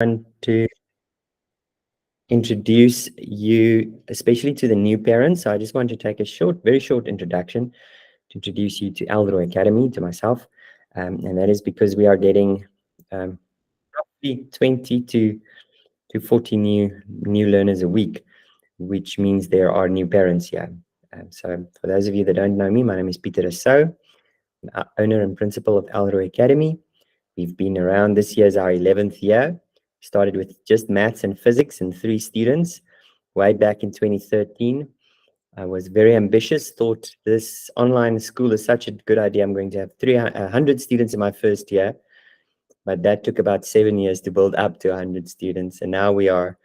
want to introduce you, especially to the new parents. So I just want to take a very short introduction to introduce you to Elroi Academy, to myself. And that is because we are getting roughly 20 to 40 new learners a week, which means there are new parents here. So for those of you that don't know me, my name is Pieter Rousseau, owner and principal of Elroi Academy. We've been around. This year is our 11th year. Started with just maths and physics and 3 students way back in 2013. I was very ambitious, thought this online school is such a good idea. I'm going to have 100 students in my first year. But that took about 7 years to build up to 100 students. And now we are,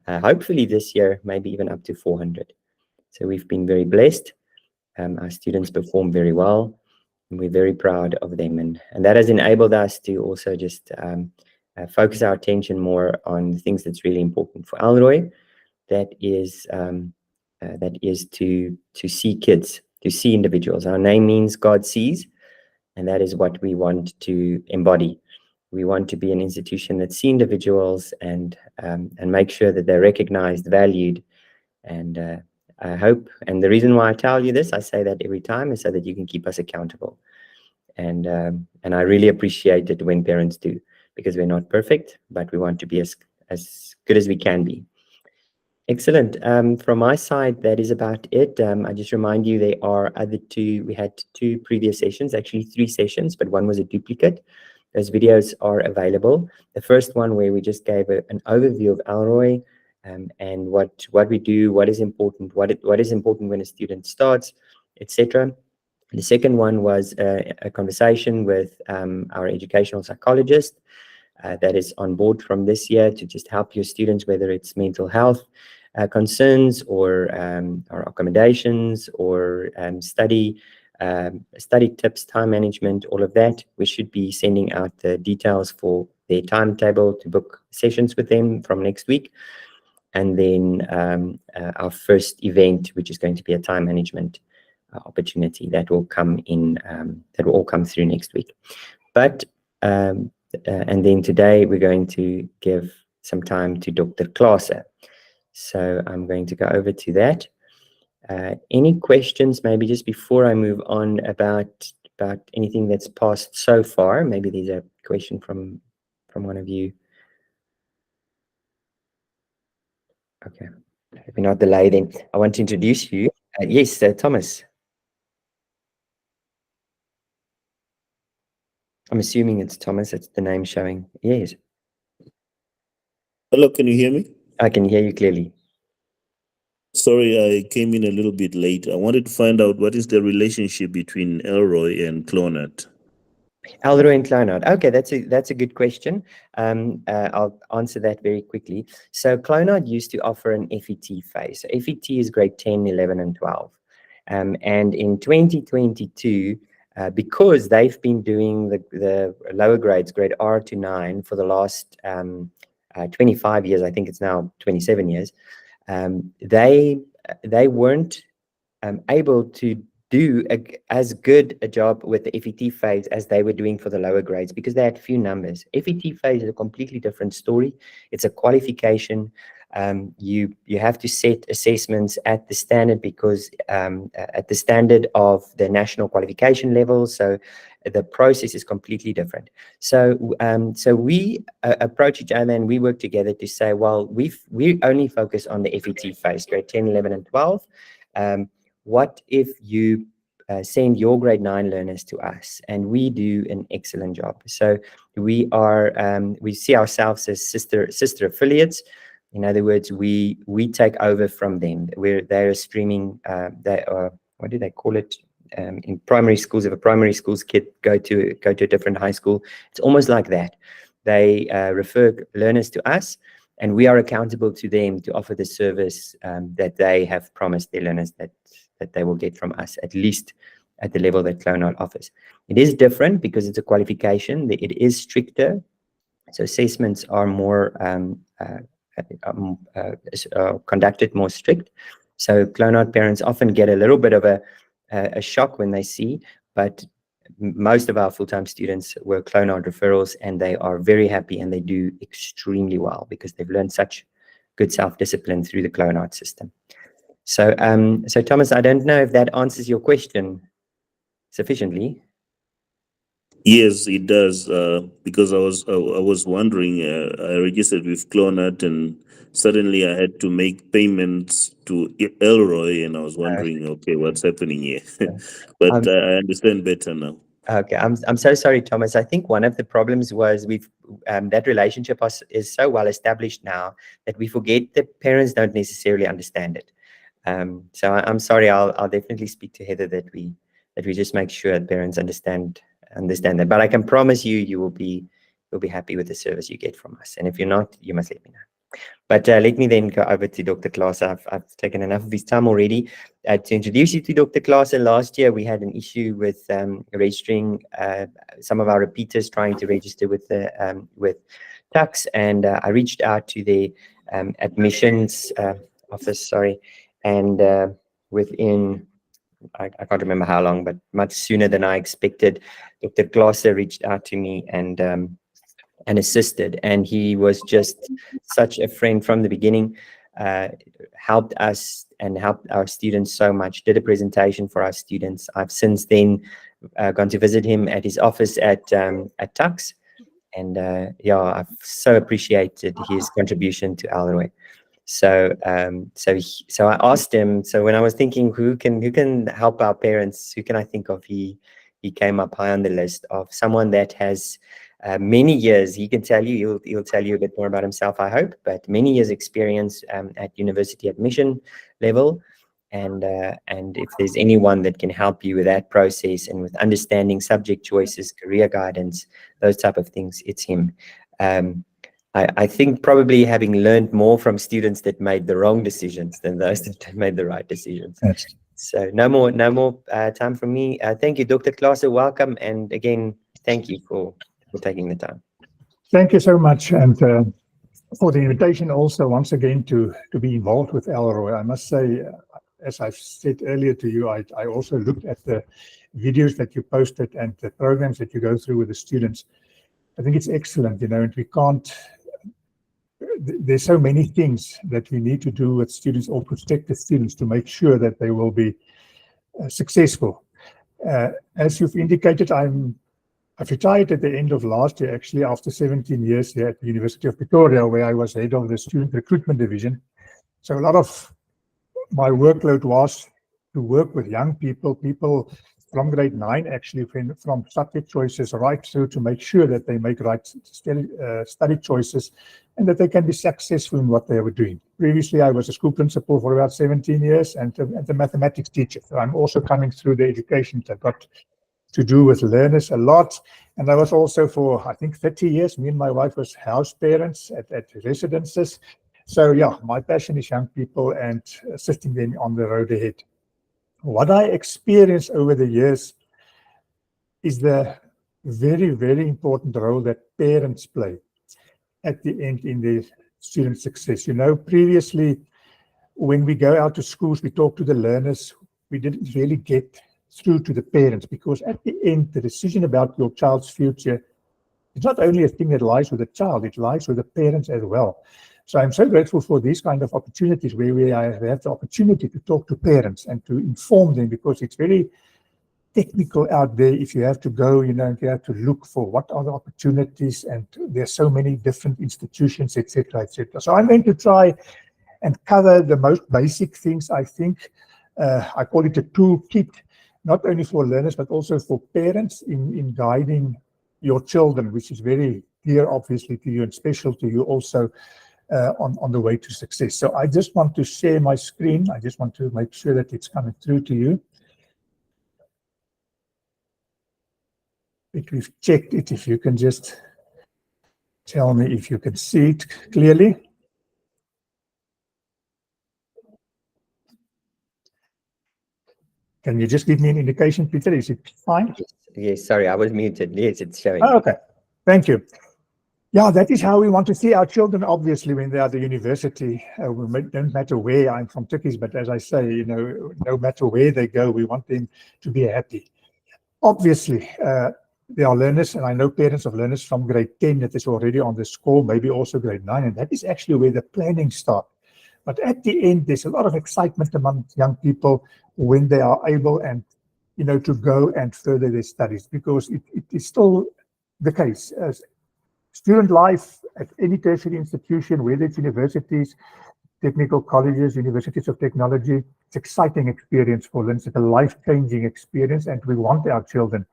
hopefully this year, maybe even up to 400. So we've been very blessed. Our students perform very well, and we're very proud of them. And that has enabled us to also just focus our attention more on the things that's really important for Elroi. That is to see kids, to see individuals. Our name means God sees, and that is what we want to embody. We want to be an institution that sees individuals and make sure that they're recognized, valued, and I hope. And the reason why I tell you this, I say that every time, is so that you can keep us accountable. And I really appreciate it when parents do, because we're not perfect, but we want to be as good as we can be. Excellent. From my side, that is about it. I just remind you, there are we had 2 previous sessions, actually 3 sessions, but one was a duplicate. Those videos are available. The first one, where we just gave an overview of Elroi and what we do, what is important, what is important when a student starts, etc. The second one was a conversation with our educational psychologist that is on board from this year to just help your students, whether it's mental health concerns or accommodations or study tips, time management, all of that. We should be sending out the details for their timetable to book sessions with them from next week. And then our first event, which is going to be a time management opportunity, that will come in, that will all come through next week. But and then today we're going to give some time to Dr. Clase. So I'm going to go over to that. Any questions, maybe just before I move on, about anything that's passed so far? Maybe there's a question from one of you. Okay, maybe not delay then. I want to introduce you. Yes, Thomas. I'm assuming it's Thomas. It's the name showing. Yes. Hello, can you hear me? I can hear you clearly. Sorry, I came in a little bit late. I wanted to find out what is the relationship between Elroi and Clonard. Elroi and Clonard. Okay, that's a good question. I'll answer that very quickly. So Clonard used to offer an FET phase. So FET is grade 10, 11, and 12. And in 2022, because they've been doing the lower grades, grade R to 9, for the last 25 years, I think it's now 27 years, they weren't able to do as good a job with the FET phase as they were doing for the lower grades, because they had few numbers. FET phase is a completely different story. It's a qualification. You have to set assessments at the standard, because at the standard of the national qualification level. So the process is completely different. So we approach each other and we work together to say, well, we only focus on the FET phase, grade 10, 11, and 12. What if you send your grade 9 learners to us, and we do an excellent job? So we see ourselves as sister affiliates. In other words, we take over from them. They're streaming. They are, what do they call it? In primary schools, if a primary school's kid go to a different high school, it's almost like that. They refer learners to us, and we are accountable to them to offer the service that they have promised their learners that they will get from us, at least at the level that Clonard offers. It is different because it's a qualification. It is stricter. So assessments are more conducted more strict. So Clonard parents often get a little bit of a shock when they see, but most of our full-time students were Clonard referrals, and they are very happy and they do extremely well because they've learned such good self-discipline through the Clonard system. So, so Thomas, I don't know if that answers your question sufficiently. Yes, it does. Because I was wondering. I registered with Clonard, and suddenly I had to make payments to Elroi, and I was wondering, okay, what's happening here? But I understand better now. Okay, I'm so sorry, Thomas. I think one of the problems was we've that relationship is so well established now that we forget that parents don't necessarily understand it. So I'm sorry. I'll definitely speak to Heather that we just make sure that parents understand that. But I can promise you'll be happy with the service you get from us. And if you're not, you must let me know. But let me then go over to Dr. Claasse. I've taken enough of his time already. To introduce you to Dr. Claasse, last year we had an issue with registering some of our repeaters trying to register with TUX, and I reached out to the admissions office, and within, I can't remember how long, but much sooner than I expected, Dr. Claasse reached out to me and assisted, and he was just such a friend from the beginning. Helped us and helped our students so much, did a presentation for our students. I've since then gone to visit him at his office at TUX, and yeah, I've so appreciated his contribution to Elroi. So so I asked him, so when I was thinking who can help our parents, who can I think of, he came up high on the list of someone that has many years. He can tell you, he'll tell you a bit more about himself, I hope, but many years experience at university admission level. And if there's anyone that can help you with that process and with understanding subject choices, career guidance, those type of things, it's him. I think probably having learned more from students that made the wrong decisions than those that made the right decisions. Yes. So no more time from me. Thank you, Dr. Claasse. Welcome, and again, thank you for taking the time. Thank you so much, and for the invitation also once again to be involved with Elroi. I must say, as I've said earlier to you, I also looked at the videos that you posted and the programs that you go through with the students. I think it's excellent, and we can't. There's so many things that we need to do with students or prospective students to make sure that they will be successful. As you've indicated, I've retired at the end of last year, actually, after 17 years here at the University of Pretoria, where I was head of the Student Recruitment Division. So a lot of my workload was to work with young people from grade 9, actually, from subject choices right through to make sure that they make right study choices and that they can be successful in what they were doing. Previously, I was a school principal for about 17 years and a mathematics teacher. So I'm also coming through the education that got to do with learners a lot. And I was also for, I think, 30 years, me and my wife was house parents at residences. So yeah, my passion is young people and assisting them on the road ahead. What I experienced over the years is the very, very important role that parents play at the end in their student success. Previously, when we go out to schools, we talk to the learners, we didn't really get through to the parents, because at the end, the decision about your child's future is not only a thing that lies with the child, it lies with the parents as well. So I'm so grateful for these kind of opportunities where we have the opportunity to talk to parents and to inform them, because it's very technical out there. If you have to go, and you have to look for what are the opportunities, and there's so many different institutions, etc., etc. So I'm going to try and cover the most basic things. I think I call it a toolkit, not only for learners but also for parents in guiding your children, which is very dear, obviously, to you and special to you also. On the way to success. So I just want to share my screen. I just want to make sure that it's coming through to you. If we've checked it, if you can just tell me if you can see it clearly. Can you just give me an indication, Pieter? Is it fine? Yes, sorry, I was muted. Yes, it's showing. Oh, okay, thank you. Yeah, that is how we want to see our children, obviously, when they are at the university. Don't matter where. I'm from Turkey, but as I say, no matter where they go, we want them to be happy. Obviously, there are learners, and I know parents of learners from grade 10 that is already on this call, maybe also grade 9, and that is actually where the planning starts. But at the end, there's a lot of excitement among young people when they are able and, to go and further their studies, because it is still the case. Student life at any tertiary institution, whether it's universities, technical colleges, universities of technology, it's an exciting experience for them. It's a life-changing experience, and we want our children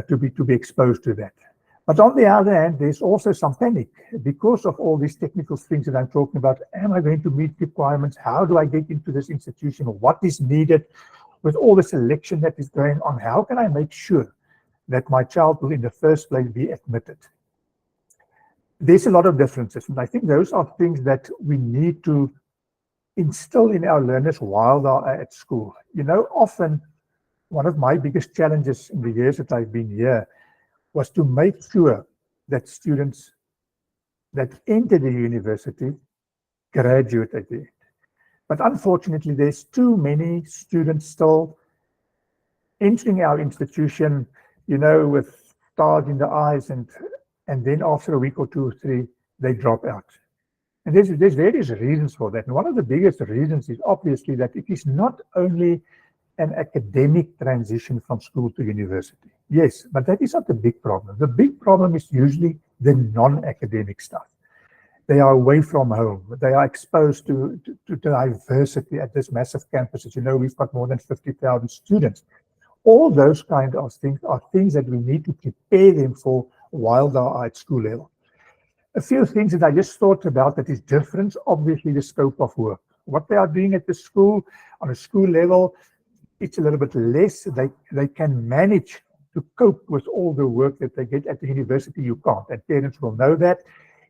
to be exposed to that. But on the other hand, there's also some panic because of all these technical things that I'm talking about. Am I going to meet requirements? How do I get into this institution? What is needed? With all the selection that is going on, how can I make sure that my child will in the first place be admitted? There's a lot of differences, and I think those are things that we need to instill in our learners while they are at school. Often one of my biggest challenges in the years that I've been here was to make sure that students that enter the university graduate at the end. But unfortunately, there's too many students still entering our institution, with stars in the eyes, and then after a week or 2 or 3, they drop out. And there's various reasons for that. And one of the biggest reasons is obviously that it is not only an academic transition from school to university. Yes, but that is not the big problem. The big problem is usually the non-academic stuff. They are away from home. They are exposed to diversity at this massive campus. As you know, we've got more than 50,000 students. All those kind of things are things that we need to prepare them for while they are at school level. A few things that I just thought about that is different, obviously the scope of work. What they are doing at the school, on a school level, it's a little bit less. They can manage to cope with all the work that they get at the university. You can't, and parents will know that.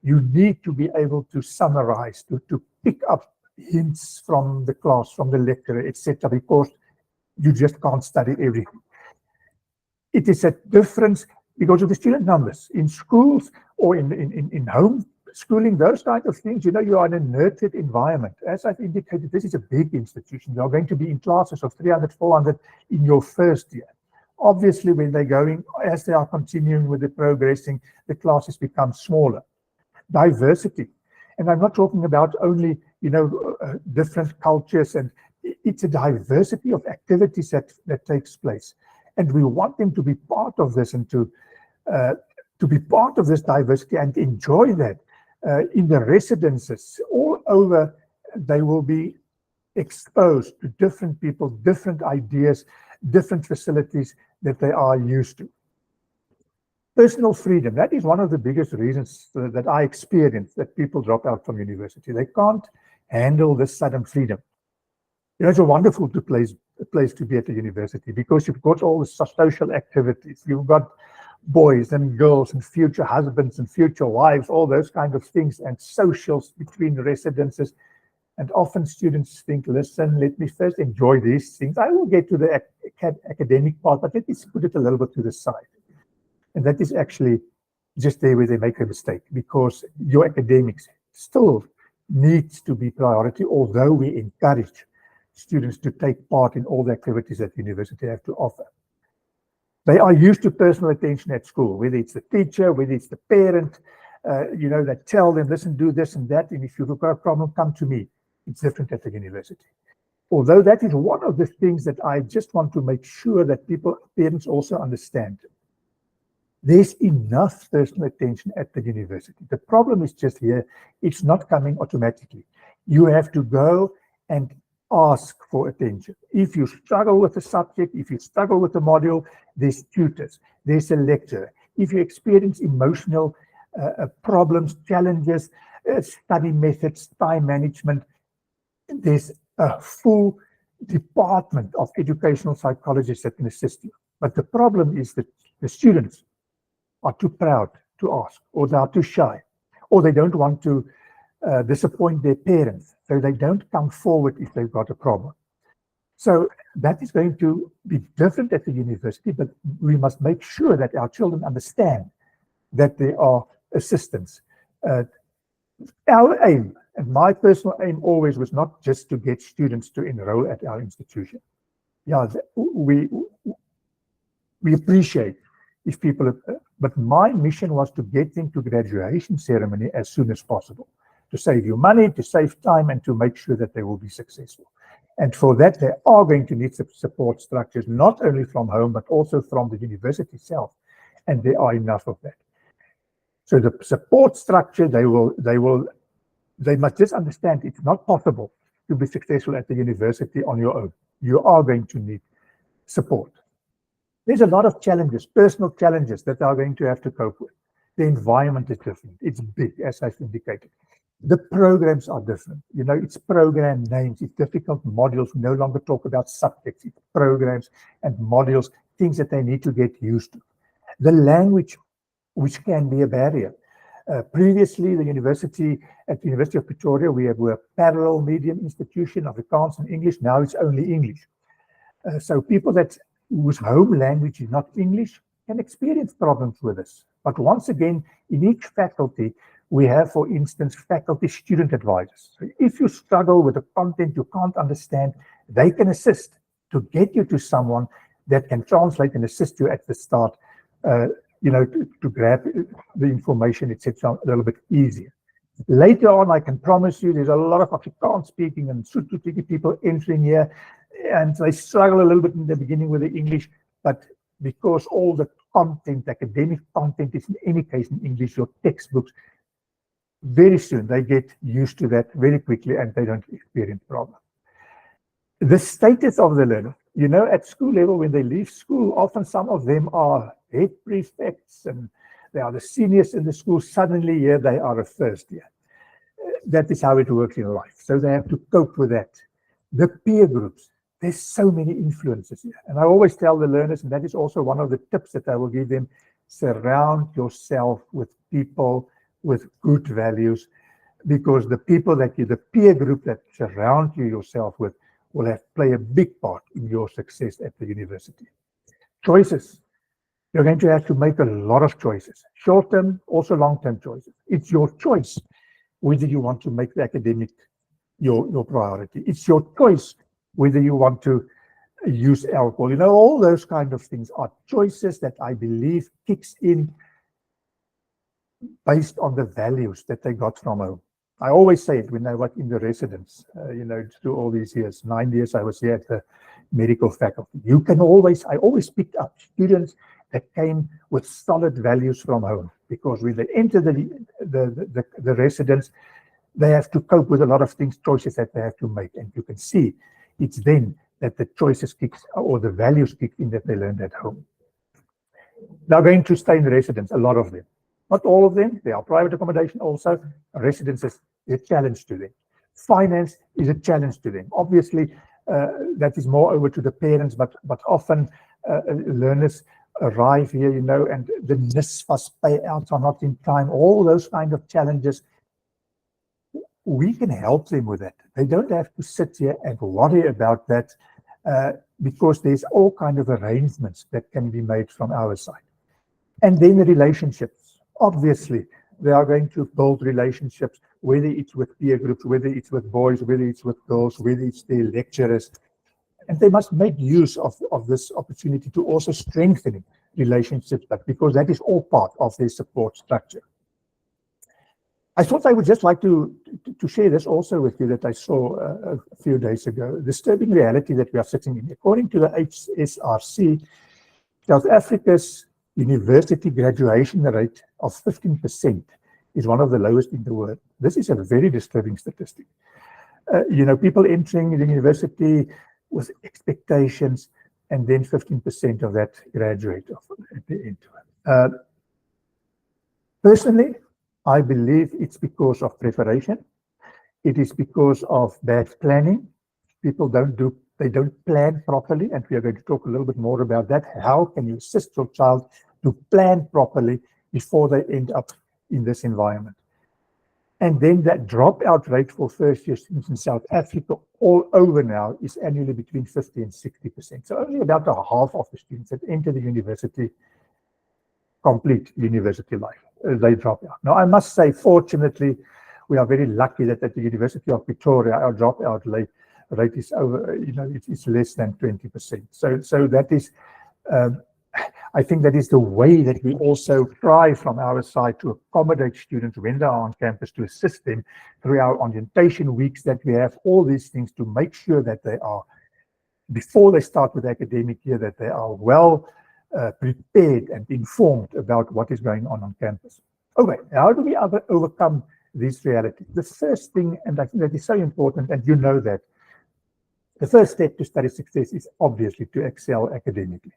You need to be able to summarize, to pick up hints from the class, from the lecturer, etc., because you just can't study everything. It is a difference because of the student numbers. In schools or in home schooling, those kind of things, you are in a nurtured environment. As I've indicated, this is a big institution. You are going to be in classes of 300, 400 in your first year. Obviously, when they're going, as they are continuing with the progressing, the classes become smaller. Diversity. And I'm not talking about only, different cultures, and it's a diversity of activities that takes place. And we want them to be part of this and to be part of this diversity and enjoy that. In the residences all over, they will be exposed to different people, different ideas, different facilities that they are used to. Personal freedom, that is one of the biggest reasons that I experience that people drop out from university. They can't handle this sudden freedom. It's a wonderful place to be at the university because you've got all the social activities. You've got boys and girls and future husbands and future wives, all those kind of things, and socials between residences. And often students think, listen, let me first enjoy these things. I will get to the academic part, but let me put it a little bit to the side. And that is actually just there where they make a mistake, because your academics still needs to be priority, although we encourage students to take part in all the activities that university have to offer. They are used to personal attention at school, whether it's the teacher, whether it's the parent, that tell them, listen, do this and that, and if you've got a problem, come to me. It's different at the university. Although that is one of the things that I just want to make sure that parents also understand. There's enough personal attention at the university. The problem is just here, it's not coming automatically. You have to go and ask for attention. If you struggle with the subject, if you struggle with the module, there's tutors, there's a lecturer. If you experience emotional problems, challenges, study methods, time management, there's a full department of educational psychologists that can assist you. But the problem is that the students are too proud to ask, or they are too shy, or they don't want to disappoint their parents, so they don't come forward if they've got a problem. So that is going to be different at the university, but we must make sure that our children understand that there are assistants. Our aim, and my personal aim always, was not just to get students to enroll at our institution. Yeah, we appreciate if people, but my mission was to get them to graduation ceremony as soon as possible, to save you money, to save time, and to make sure that they will be successful. And for that, they are going to need support structures, not only from home, but also from the university itself. And there are enough of that. So the support structure, they must just understand it's not possible to be successful at the university on your own. You are going to need support. There's a lot of challenges, personal challenges that they are going to have to cope with. The environment is different. It's big, as I've indicated. The programs are different. You know, it's program names, it's difficult modules. We no longer talk about subjects, it's programs and modules, things that they need to get used to. The language, which can be a barrier. Previously, at the University of Pretoria, we were a parallel medium institution of Afrikaans and English. Now it's only English. So people whose home language is not English can experience problems with this. But once again, in each faculty, we have, for instance, faculty student advisors. So if you struggle with the content you can't understand, they can assist to get you to someone that can translate and assist you at the start, you know, to grab the information, etc., a little bit easier. Later on, I can promise you, there's a lot of Afrikaans speaking and Sotho speaking people entering here, and they struggle a little bit in the beginning with the English, but because all the content, academic content, is in any case in English, your textbooks, very soon they get used to that very quickly and they don't experience problems. The status of the learner, you know, at school level, when they leave school, often some of them are head prefects and they are the seniors in the school. Suddenly, here they are a first year. That is how it works in life. So they have to cope with that. The peer groups, there's so many influences here. And I always tell the learners, and that is also one of the tips that I will give them, surround yourself with people with good values, because the people the peer group that surround you yourself with will play a big part in your success at the university. Choices. You're going to have to make a lot of choices, short-term, also long-term choices. It's your choice whether you want to make the academic your priority. It's your choice whether you want to use alcohol. You know, all those kind of things are choices that I believe kicks in based on the values that they got from home. I always say it when I was in the residence, you know, through all these years, 9 years I was here at the medical faculty. I always picked up students that came with solid values from home, because when they enter the residence, they have to cope with a lot of things, choices that they have to make. And you can see it's then that the choices or the values kick in that they learned at home. They're going to stay in residence, a lot of them. Not all of them. There are private accommodation also. Residences is a challenge to them. Finance is a challenge to them. Obviously, that is more over to the parents, but often learners arrive here, you know, and the NSFAS payouts are not in time. All those kind of challenges, we can help them with that. They don't have to sit here and worry about that, because there's all kind of arrangements that can be made from our side. And then the relationships. Obviously, they are going to build relationships, whether it's with peer groups, whether it's with boys, whether it's with girls, whether it's their lecturers. And they must make use of this opportunity to also strengthen relationships, but because that is all part of their support structure. I thought I would just like to share this also with you that I saw a few days ago. Disturbing reality that we are sitting in. According to the HSRC, South Africa's university graduation rate of 15% is one of the lowest in the world. This is a very disturbing statistic. You know, people entering the university with expectations, and then 15% of that graduate at the end. Personally, I believe it's because of preparation. It is because of bad planning. People they don't plan properly, and we are going to talk a little bit more about that. How can you assist your child to plan properly before they end up in this environment? And then that dropout rate for first-year students in South Africa all over now is annually between 50 and 60%. So only about a half of the students that enter the university complete university life. They drop out. Now, I must say, fortunately, we are very lucky that at the University of Pretoria, our dropout rate is over, you know, it's less than 20%. So that is, I think that is the way that we also try from our side to accommodate students when they are on campus, to assist them through our orientation weeks that we have, all these things to make sure that they are, before they start with the academic year, that they are well prepared and informed about what is going on campus. Okay, how do we overcome these realities? The first thing, and I think that is so important, and you know that, the first step to study success is obviously to excel academically.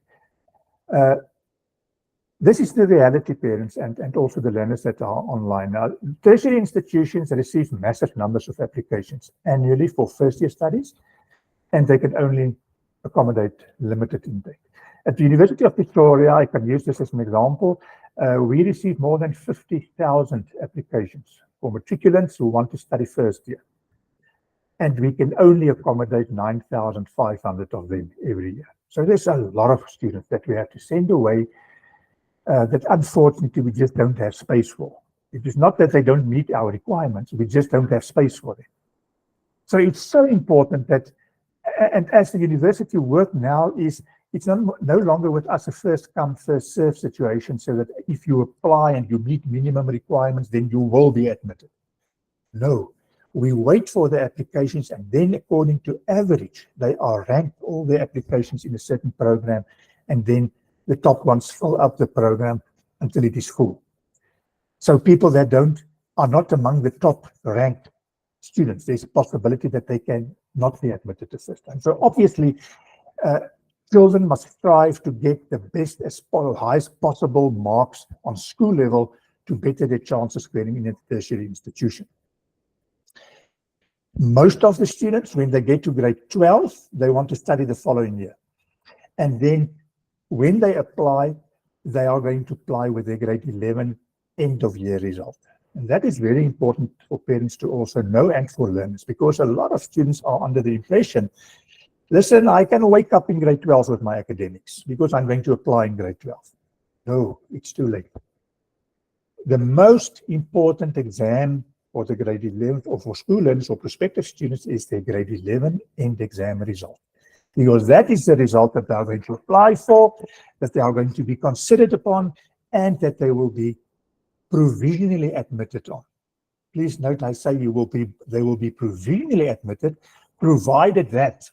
This is the reality, parents, and also the learners that are online. Now, tertiary institutions receive massive numbers of applications annually for first-year studies, and they can only accommodate limited intake. At the University of Pretoria, I can use this as an example, we receive more than 50,000 applications for matriculants who want to study first year. And we can only accommodate 9,500 of them every year. So there's a lot of students that we have to send away that unfortunately we just don't have space for. It is not that they don't meet our requirements, we just don't have space for them. So it's so important that, and as the university work now is, it's no longer with us a first come, first serve situation, so that if you apply and you meet minimum requirements, then you will be admitted. No, we wait for the applications, and then according to average, they are ranked, all the applications in a certain program, and then the top ones fill up the program until it is full. So people that are not among the top ranked students, there's a possibility that they can not be admitted the first time. So obviously, children must strive to get the best as highest possible marks on school level to better their chances of getting in a tertiary institution. Most of the students, when they get to grade 12, they want to study the following year. And then when they apply, they are going to apply with their grade 11 end of year result. And that is very important for parents to also know, and for learners, because a lot of students are under the impression, listen, I can wake up in grade 12 with my academics because I'm going to apply in grade 12. No, it's too late. The most important exam for the grade 11 or for school learners or prospective students is their grade 11 end exam result. Because that is the result that they are going to apply for, that they are going to be considered upon, and that they will be provisionally admitted on. Please note, I say they will be provisionally admitted, provided that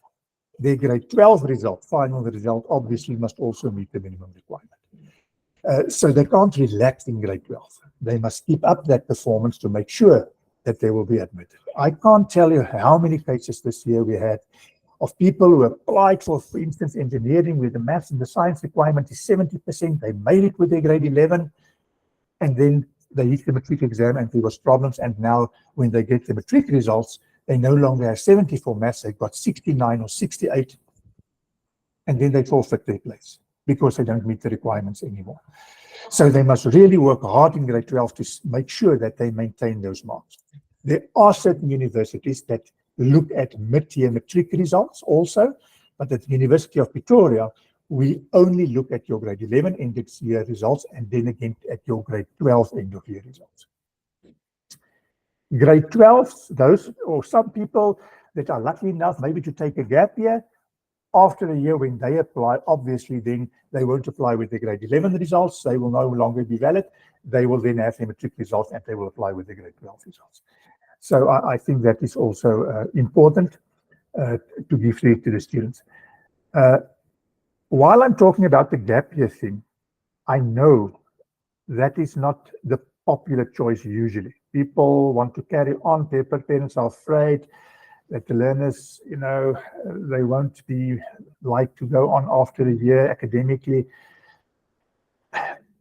their grade 12 result, final result, obviously must also meet the minimum requirement. So they can't relax in grade 12. They must keep up that performance to make sure that they will be admitted. I can't tell you how many cases this year we had of people who applied for instance, engineering, with the maths and the science requirement is 70%. They made it with their grade 11, and then they hit the matric exam and there was problems. And now when they get the matric results, they no longer have 70 for maths, they've got 69 or 68, and then they forfeit their place because they don't meet the requirements anymore. So they must really work hard in grade 12 to make sure that they maintain those marks. There are certain universities that look at mid-year matric results also, but at the University of Pretoria, we only look at your grade 11 end of year results, and then again at your grade 12 end of year results. Grade 12, those or some people that are lucky enough maybe to take a gap year, after a year when they apply, obviously then they won't apply with the grade 11 results, they will no longer be valid, they will then have their matric results and they will apply with the grade 12 results. So I think that is also important to give to the students. While I'm talking about the gap year thing, I know that is not the popular choice usually. People want to carry on, parents are afraid that the learners, they won't be like to go on after a year academically.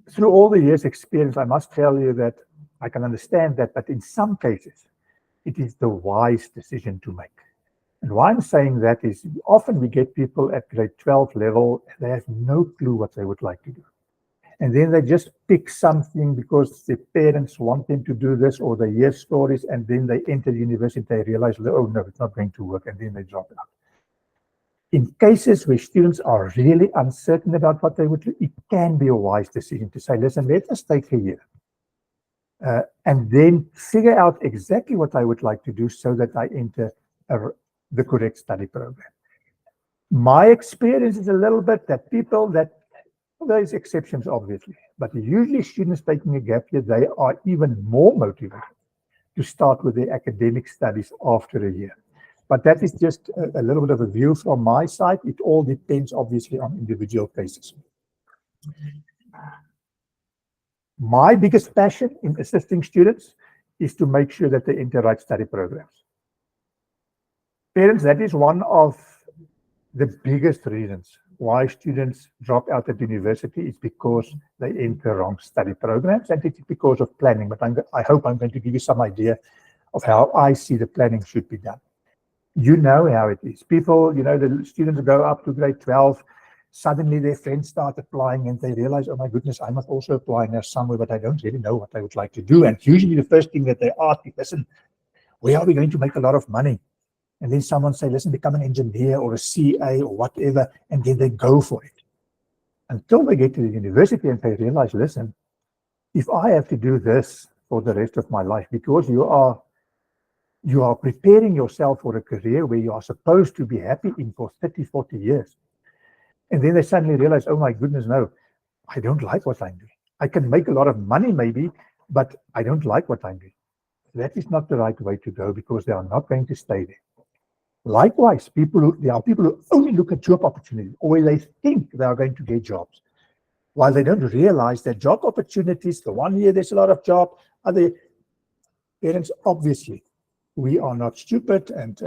Through all the years' experience, I must tell you that I can understand that, but in some cases, it is the wise decision to make. And why I'm saying that is often we get people at grade 12 level, they have no clue what they would like to do. And then they just pick something because their parents want them to do this, or they hear stories, and then they enter the university, they realize, oh no, it's not going to work, and then they drop out. In cases where students are really uncertain about what they would do, it can be a wise decision to say, listen, let us take a year. And then figure out exactly what I would like to do so that I enter the correct study program. My experience is a little bit that people that There's exceptions, obviously, but usually students taking a gap year, they are even more motivated to start with their academic studies after a year. But that is just a little bit of a view from my side. It all depends, obviously, on individual cases. My biggest passion in assisting students is to make sure that they enter right study programs. Parents, that is one of the biggest reasons why students drop out at university is because they enter wrong study programs, and it's because of planning. But I hope I'm going to give you some idea of how I see the planning should be done. You know how it is. People, the students go up to grade 12, suddenly their friends start applying and they realize, oh my goodness, I must also apply now somewhere, but I don't really know what I would like to do. And usually the first thing that they ask is, listen, where are we going to make a lot of money? And then someone say, listen, become an engineer or a CA or whatever, and then they go for it. Until they get to the university and they realize, listen, if I have to do this for the rest of my life, because you are preparing yourself for a career where you are supposed to be happy in for 30, 40 years. And then they suddenly realize, oh my goodness, no, I don't like what I'm doing. I can make a lot of money maybe, but I don't like what I'm doing. That is not the right way to go, because they are not going to stay there. Likewise, there are people who only look at job opportunities, or they think they are going to get jobs, while they don't realize that job opportunities, the one year there's a lot of job, other parents, obviously, we are not stupid and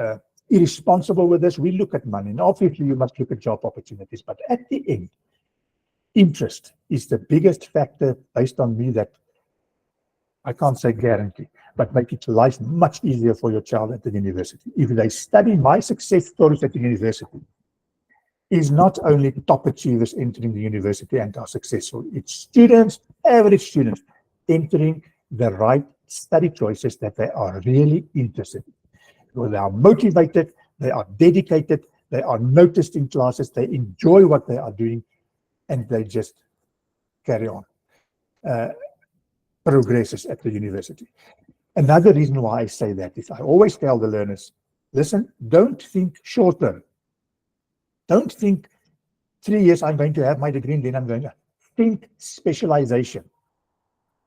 irresponsible with this. We look at money, and obviously you must look at job opportunities. But at the end, interest is the biggest factor based on me that I can't say guarantee, but make it life much easier for your child at the university. If they study, my success stories at the university is not only top achievers entering the university and are successful. It's students, average students, entering the right study choices that they are really interested in. Because they are motivated, they are dedicated, they are noticed in classes, they enjoy what they are doing, and they just carry on. Progresses at the university. Another reason why I say that is I always tell the learners, listen, don't think short term. Don't think 3 years I'm going to have my degree and then I'm going to think specialization.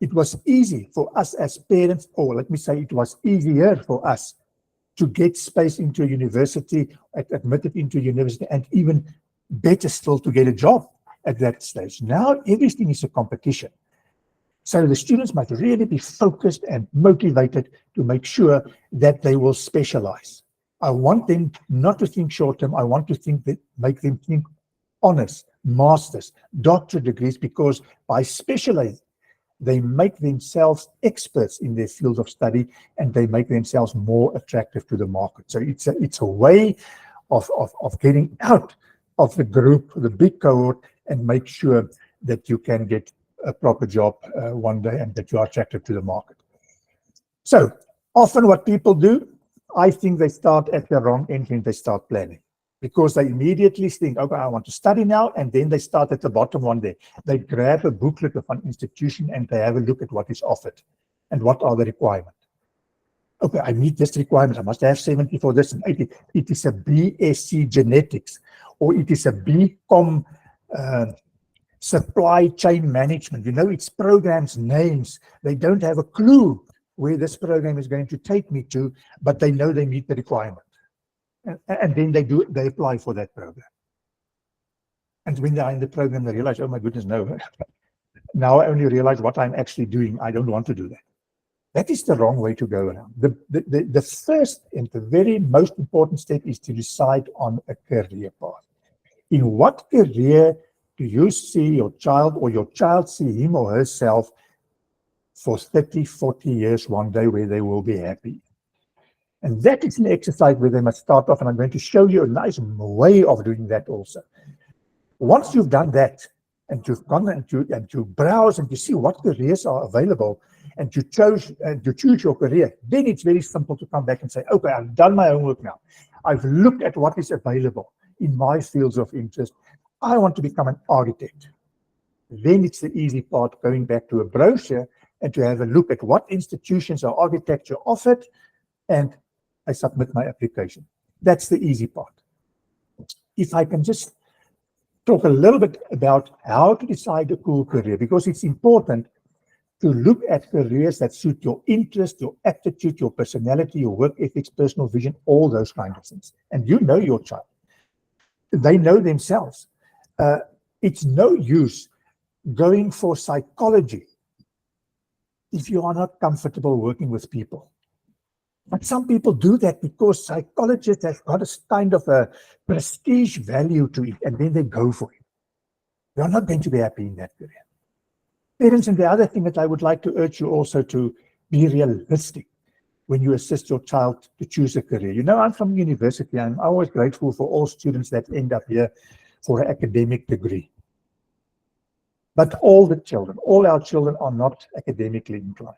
It was easy for us as parents, or let me say it was easier for us to get space into a university, admitted into a university, and even better still to get a job at that stage. Now everything is a competition. So the students must really be focused and motivated to make sure that they will specialize. I want them not to think short term. I want to make them think honors, masters, doctorate degrees, because by specializing, they make themselves experts in their field of study and they make themselves more attractive to the market. So it's a way of getting out of the group, the big cohort, and make sure that you can get a proper job one day and that you are attractive to the market. So often what people do, I think they start at the wrong end when they start planning, because they immediately think, okay, I want to study now, and then they start at the bottom one day. They grab a booklet of an institution and they have a look at what is offered and what are the requirements. Okay, I meet this requirement. I must have 70 for this and 80. It is a BSc genetics, or it is a BCom supply chain management. It's programs names. They don't have a clue where this program is going to take me to, but they know they meet the requirement. And then they apply for that program. And when they're in the program, they realize, oh my goodness, no. Now I only realize what I'm actually doing. I don't want to do that. That is the wrong way to go around. The first and the very most important step is to decide on a career path. In what career do you see your child, or your child see him or herself for 30, 40 years one day, where they will be happy? And that is an exercise where they must start off, and I'm going to show you a nice way of doing that also. Once you've done that, and you've gone and you browse and you see what careers are available, and you choose your career, then it's very simple to come back and say, okay, I've done my homework now. I've looked at what is available in my fields of interest. I want to become an architect. Then it's the easy part, going back to a brochure and to have a look at what institutions are architecture offered, and I submit my application. That's the easy part. If I can just talk a little bit about how to decide a cool career, because it's important to look at careers that suit your interest, your aptitude, your personality, your work ethics, personal vision, all those kind of things. And you know your child. They know themselves. It's no use going for psychology if you are not comfortable working with people. But some people do that because psychologists have got a kind of a prestige value to it, and then they go for it. You're not going to be happy in that career. Parents, and the other thing that I would like to urge you also to be realistic when you assist your child to choose a career. You know, I'm from university. I'm always grateful for all students that end up here for an academic degree. But all our children are not academically inclined.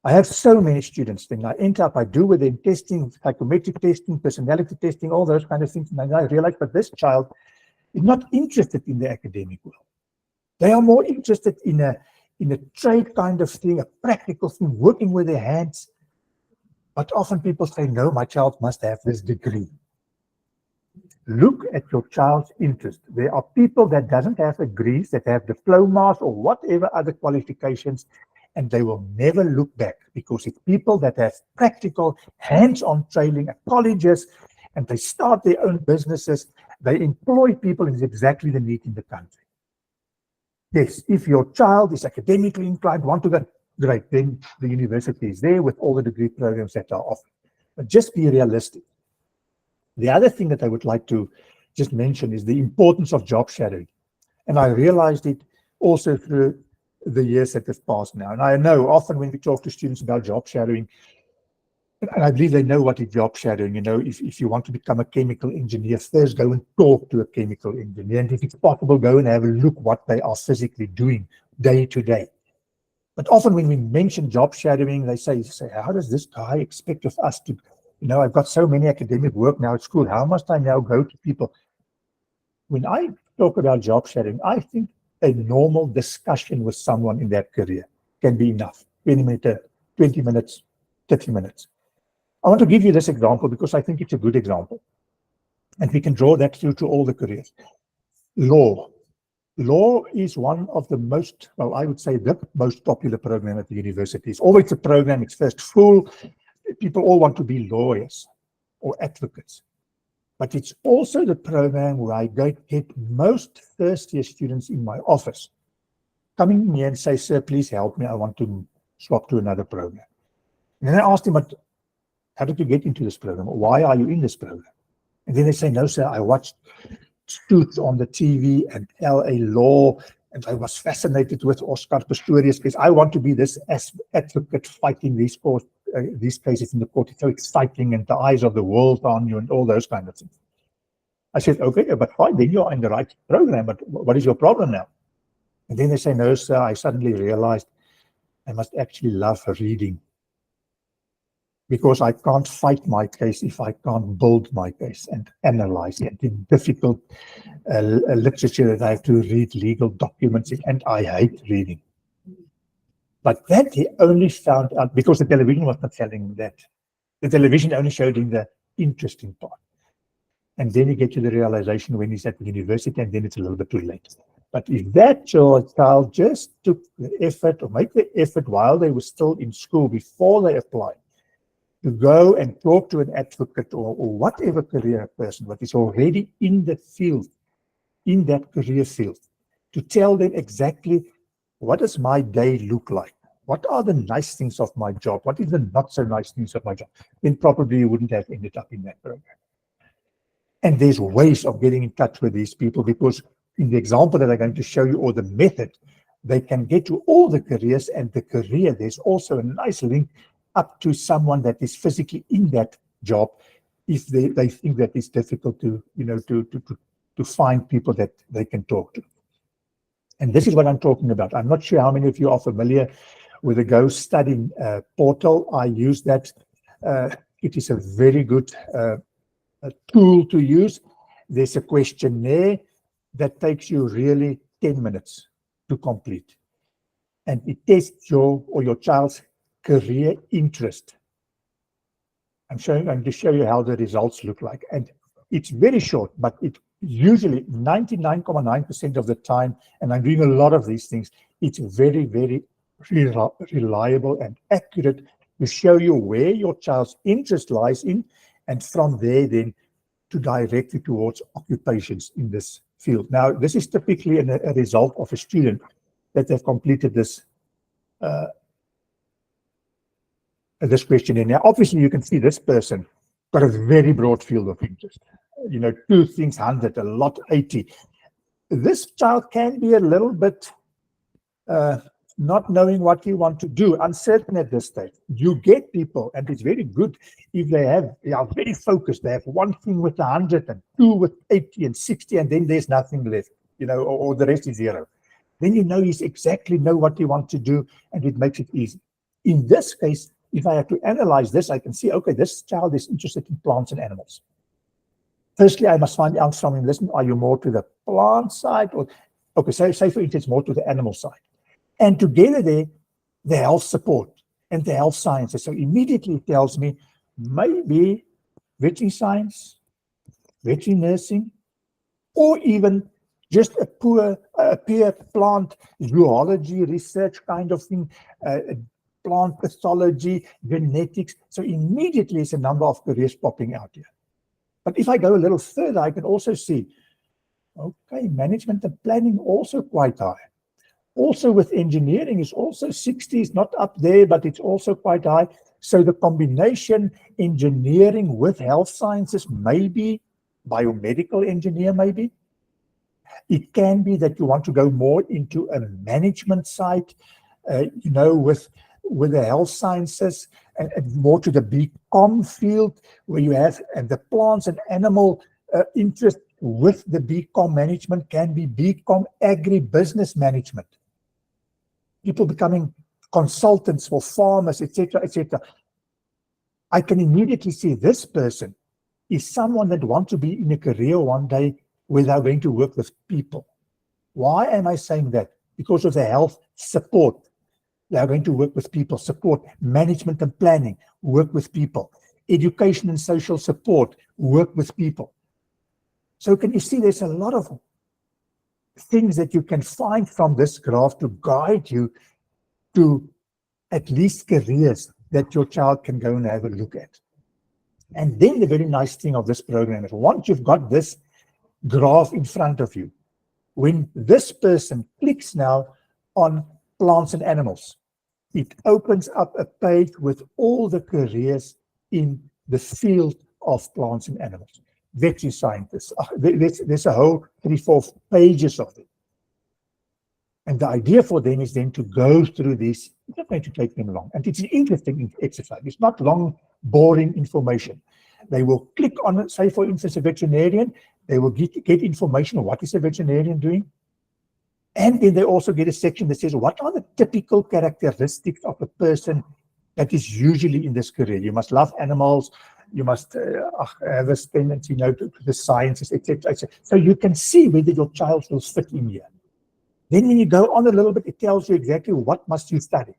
I have so many students, then I do with them testing, psychometric testing, personality testing, all those kind of things, and I realize, but this child is not interested in the academic world. They are more interested in a trade kind of thing, a practical thing, working with their hands. But often people say, no, my child must have this degree. Look at your child's interest. There are people that doesn't have degrees, that have diplomas or whatever other qualifications, and they will never look back, because it's people that have practical, hands-on training at colleges, and they start their own businesses. They employ people, and it's exactly the need in the country. Yes, if your child is academically inclined, want to go, great, then the university is there with all the degree programs that are offered. But just be realistic. The other thing that I would like to just mention is the importance of job shadowing. And I realized it also through the years that have passed now. And I know often when we talk to students about job shadowing, and I believe they know what is job shadowing. You know, if you want to become a chemical engineer, first go and talk to a chemical engineer. And if it's possible, go and have a look what they are physically doing day to day. But often when we mention job shadowing, they say, how does this guy expect of us to, you know, I've got so many academic work now at school. How must I now go to people? When I talk about job shadowing, I think a normal discussion with someone in that career can be enough. 20 minutes, 30 minutes. I want to give you this example because I think it's a good example. And we can draw that through to all the careers. Law. Law is one of the most, well, I would say the most popular program at the university. It's always a program, it's first full. People all want to be lawyers or advocates. But it's also the program where I get most first-year students in my office coming here and say, sir, please help me. I want to swap to another program. And then I ask them, but how did you get into this program? Why are you in this program? And then they say, no, sir, I watched Suits on the TV and LA Law, and I was fascinated with Oscar Pistorius case. I want to be this advocate fighting these cases in the court. It's so exciting, and the eyes of the world are on you, and all those kind of things. I said, okay, but fine, then you're in the right program, but what is your problem now? And then they say, no, sir, I suddenly realized I must actually love reading, because I can't fight my case if I can't build my case and analyze it in difficult literature that I have to read legal documents in, and I hate reading. But that he only found out because the television was not telling him that. The television only showed him the interesting part. And then you get to the realization when he's at the university, and then it's a little bit too late. But if that child just took the effort, or make the effort while they were still in school, before they applied, to go and talk to an advocate or whatever career person that is already in the field, in that career field, to tell them exactly what does my day look like? What are the nice things of my job? What is the not so nice things of my job? Then probably you wouldn't have ended up in that program. And there's ways of getting in touch with these people, because in the example that I'm going to show you, or the method, they can get to all the careers, and the career, there's also a nice link up to someone that is physically in that job, if they think that it's difficult to, to find people that they can talk to. And this is what I'm talking about. I'm not sure how many of you are familiar with the Go Study portal. I use that. It is a very good tool to use. There's a questionnaire that takes you really 10 minutes to complete. And it tests your or your child's career interest. I'm going to show you how the results look like. And it's very short, but it usually 99.9% of the time, and I'm doing a lot of these things, it's very, very reliable and accurate to show you where your child's interest lies in, and from there then to direct you towards occupations in this field. Now, this is typically a result of a student that have completed this questionnaire. Now, obviously, you can see this person got a very broad field of interest. 2 things 100, a lot 80. This child can be a little bit not knowing what you want to do, uncertain at this stage. You get people, and it's very good if they are very focused. They have 1 thing with 100 and 2 with 80 and 60, and then there's nothing left, or the rest is 0. Then you exactly know what you want to do, and it makes it easy. In this case, if I have to analyze this, I can see, okay, this child is interested in plants and animals. Firstly, I must find out from him, listen, are you more to the plant side? Or, okay, say for instance, more to the animal side. And together there, the health support and the health sciences. So immediately it tells me maybe veterinary science, veterinary nursing, or even just a pure plant zoology research kind of thing, plant pathology, genetics. So immediately it's a number of careers popping out here. But if I go a little further, I can also see, okay, management and planning also quite high. Also with engineering is also 60, is not up there, but it's also quite high. So the combination engineering with health sciences, maybe biomedical engineer, maybe. It can be that you want to go more into a management side, with the health sciences and more to the BCom field, where you have and the plants and animal interest with the BCom management can be BCom agribusiness management. People becoming consultants for farmers, etc., etc. I can immediately see this person is someone that wants to be in a career one day where they're going to work with people. Why am I saying that? Because of the health support. They're going to work with people, support, management and planning, work with people, education and social support, work with people. So can you see there's a lot of things that you can find from this graph to guide you to at least careers that your child can go and have a look at. And then the very nice thing of this program is once you've got this graph in front of you, when this person clicks now on plants and animals, it opens up a page with all the careers in the field of plants and animals. Veterinary scientists, there's a whole 3-4 pages of it. And the idea for them is then to go through this. It's not going to take them long. And it's an interesting exercise. It's not long, boring information. They will click on, say, for instance, a veterinarian. They will get information on what is a veterinarian doing. And then they also get a section that says, what are the typical characteristics of a person that is usually in this career? You must love animals. You must have a tendency to the sciences, etc. So you can see whether your child will fit in here. Then when you go on a little bit, it tells you exactly what must you study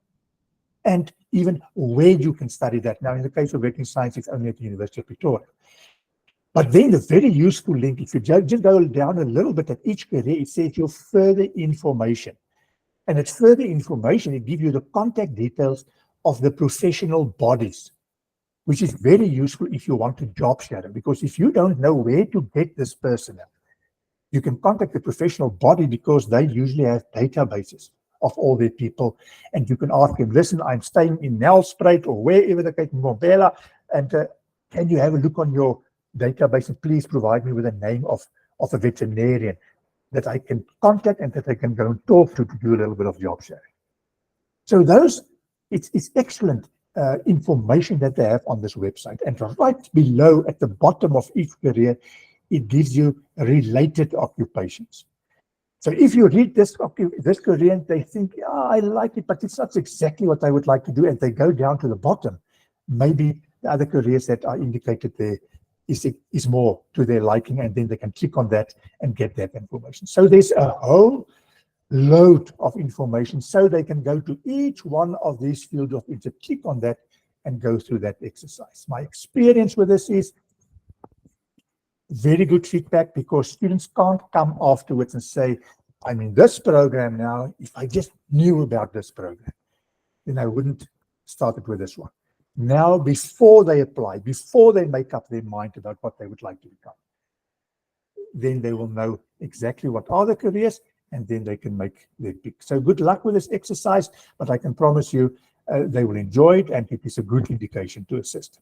and even where you can study that. Now, in the case of veterinary science, it's only at the University of Pretoria. But then the very useful link, if you just go down a little bit at each career, it says your further information. And it's further information, it gives you the contact details of the professional bodies, which is very useful if you want to job share. Because if you don't know where to get this person, you can contact the professional body because they usually have databases of all their people. And you can ask them, listen, I'm staying in Nelspruit or wherever the case in Mbombela, and can you have a look on your database and please provide me with a name of a veterinarian that I can contact and that I can go and talk to do a little bit of job sharing. So it's excellent information that they have on this website. And right below at the bottom of each career, it gives you related occupations. So if you read this career and they think, yeah, I like it, but it's not exactly what I would like to do, and they go down to the bottom, maybe the other careers that are indicated there is more to their liking, and then they can click on that and get that information. So there's a whole load of information, so they can go to each one of these fields of interest, click on that and go through that exercise. My experience with this is very good feedback, because students can't come afterwards and say, I'm in this program now. If I just knew about this program, then I wouldn't start it with this one. Now, before they apply, before they make up their mind about what they would like to become, then they will know exactly what are the careers, and then they can make their pick. So good luck with this exercise, but I can promise you they will enjoy it, and it is a good indication to assist.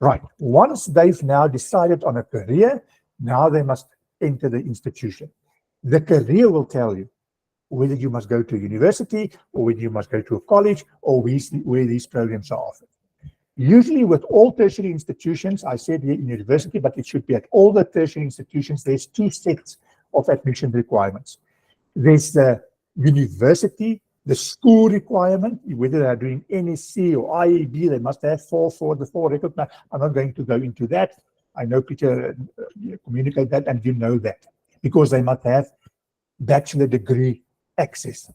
Right, once they've now decided on a career, now they must enter the institution. The career will tell you whether you must go to a university or whether you must go to a college or where these programs are offered. Usually with all tertiary institutions, I said here in university, but it should be at all the tertiary institutions, there's two sets of admission requirements. There's the university, the school requirement, whether they're doing NSC or IAB, they must have the four recognized. I'm not going to go into that. I know Pieter communicate that, and you know that, because they must have bachelor degree access.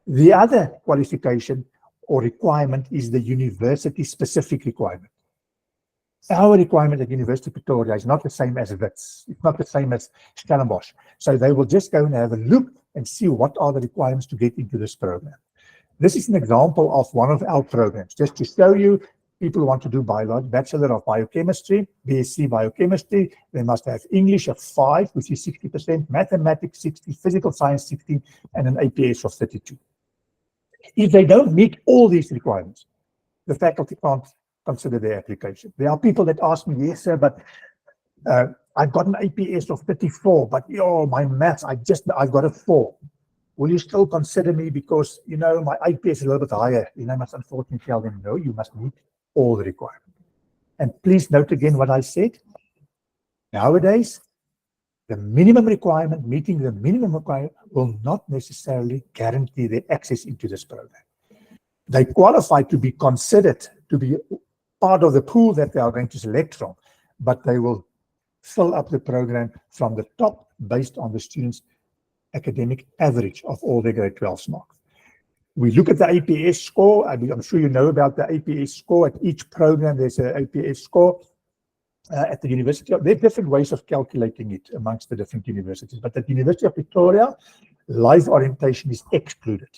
The other qualification or requirement is the university-specific requirement. Our requirement at University of Pretoria is not the same as WITS. It's not the same as Stellenbosch. So they will just go and have a look and see what are the requirements to get into this program. This is an example of one of our programs, just to show you. People want to do Bachelor of Biochemistry, BSc Biochemistry. They must have English of 5, which is 60%, Mathematics 60, Physical Science 60, and an APS of 32. If they don't meet all these requirements, the faculty can't consider their application. There are people that ask me, yes, sir, but I've got an APS of 34, but my maths, I've got a 4. Will you still consider me because, my APS is a little bit higher? I must unfortunately tell them, no, you must meet all the requirements. And please note again what I said. Nowadays, the minimum requirement, meeting the minimum requirement, will not necessarily guarantee their access into this program. They qualify to be considered to be part of the pool that they are going to select from, but they will fill up the program from the top based on the students' academic average of all their grade 12 marks. We look at the APS score. I'm sure you know about the APS score. At each program, there's an APS score. At the university, there are different ways of calculating it amongst the different universities, but at the University of Pretoria, life orientation is excluded.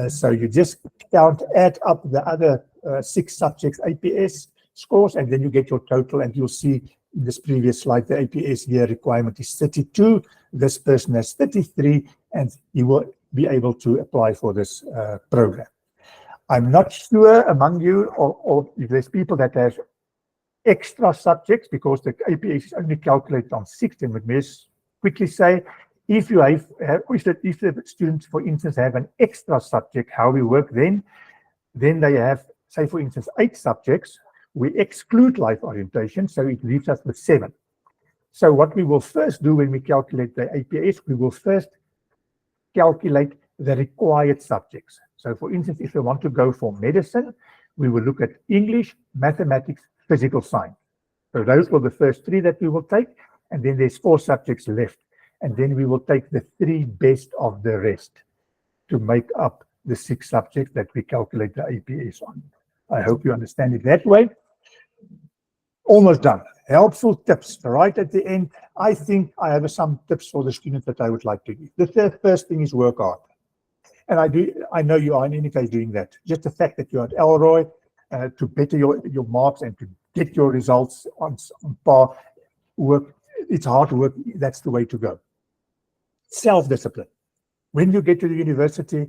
So you just add up the other 6 subjects APS scores, and then you get your total, and you'll see in this previous slide, the APS year requirement is 32. This person has 33, and you will be able to apply for this program. I'm not sure among you or if there's people that have extra subjects, because the APS is only calculated on 6. And let me quickly say, if the students, for instance, have an extra subject, how we work then they have, say, for instance, 8 subjects. We exclude life orientation, so it leaves us with 7. So what we will first do when we calculate the APS, we will first calculate the required subjects. So for instance, if they want to go for medicine, we will look at English, mathematics, physical science. So those were the first 3 that we will take, and then there's 4 subjects left. And then we will take the 3 best of the rest to make up the 6 subjects that we calculate the APS on. I hope you understand it that way. Almost done. Helpful tips right at the end. I think I have some tips for the students that I would like to give. The first thing is work hard. And I know you are in any case doing that. Just the fact that you're at Elroi to better your marks and to get your results on par, it's hard work. That's the way to go. Self-discipline. When you get to the university,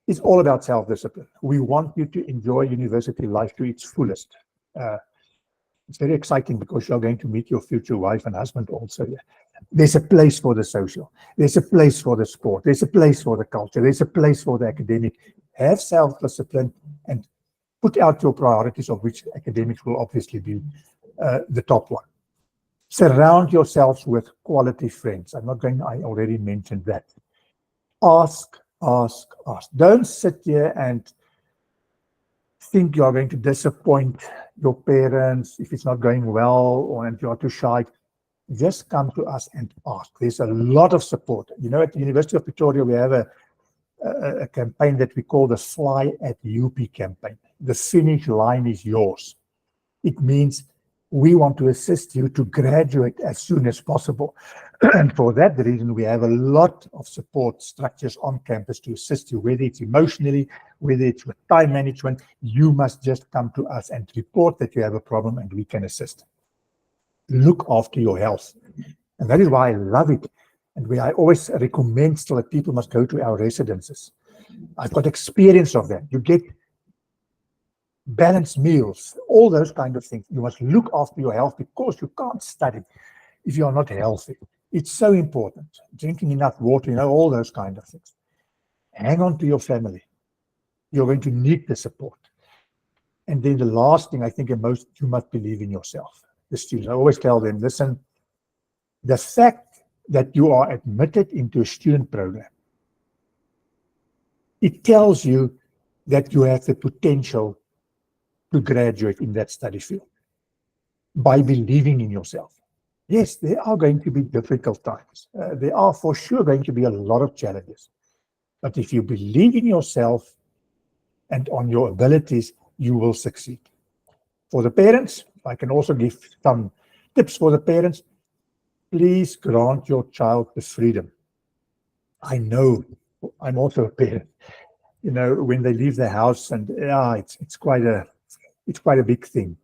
it's all about self-discipline. We want you to enjoy university life to its fullest. It's very exciting because you're going to meet your future wife and husband also. There's a place for the social. There's a place for the sport. There's a place for the culture. There's a place for the academic. Have self-discipline and put out your priorities, of which academics will obviously be the top one. Surround yourselves with quality friends. I already mentioned that. Ask. Don't sit here and think you're going to disappoint your parents if it's not going well or if you're too shy. Just come to us and ask. There's a lot of support. At the University of Pretoria, we have a campaign that we call the Fly at UP campaign. The finish line is yours. It means We want to assist you to graduate as soon as possible. And for that reason, we have a lot of support structures on campus to assist you, whether it's emotionally, whether it's with time management. You must just come to us and report that you have a problem and we can assist. Look after your health. And that is why I love it. And where I always recommend still that people must go to our residences. I've got experience of that. You get balanced meals, all those kind of things. You must look after your health because you can't study if you are not healthy. It's so important. Drinking enough water, all those kind of things. Hang on to your family. You're going to need the support. And then the last thing I think you must believe in yourself. The students, I always tell them, listen, the fact that you are admitted into a student program, it tells you that you have the potential to graduate in that study field by believing in yourself. Yes, there are going to be difficult times. There are for sure going to be a lot of challenges. But if you believe in yourself and on your abilities, you will succeed. For the parents, I can also give some tips for the parents. Please grant your child the freedom. I know, I'm also a parent. When they leave the house, and it's quite a big thing.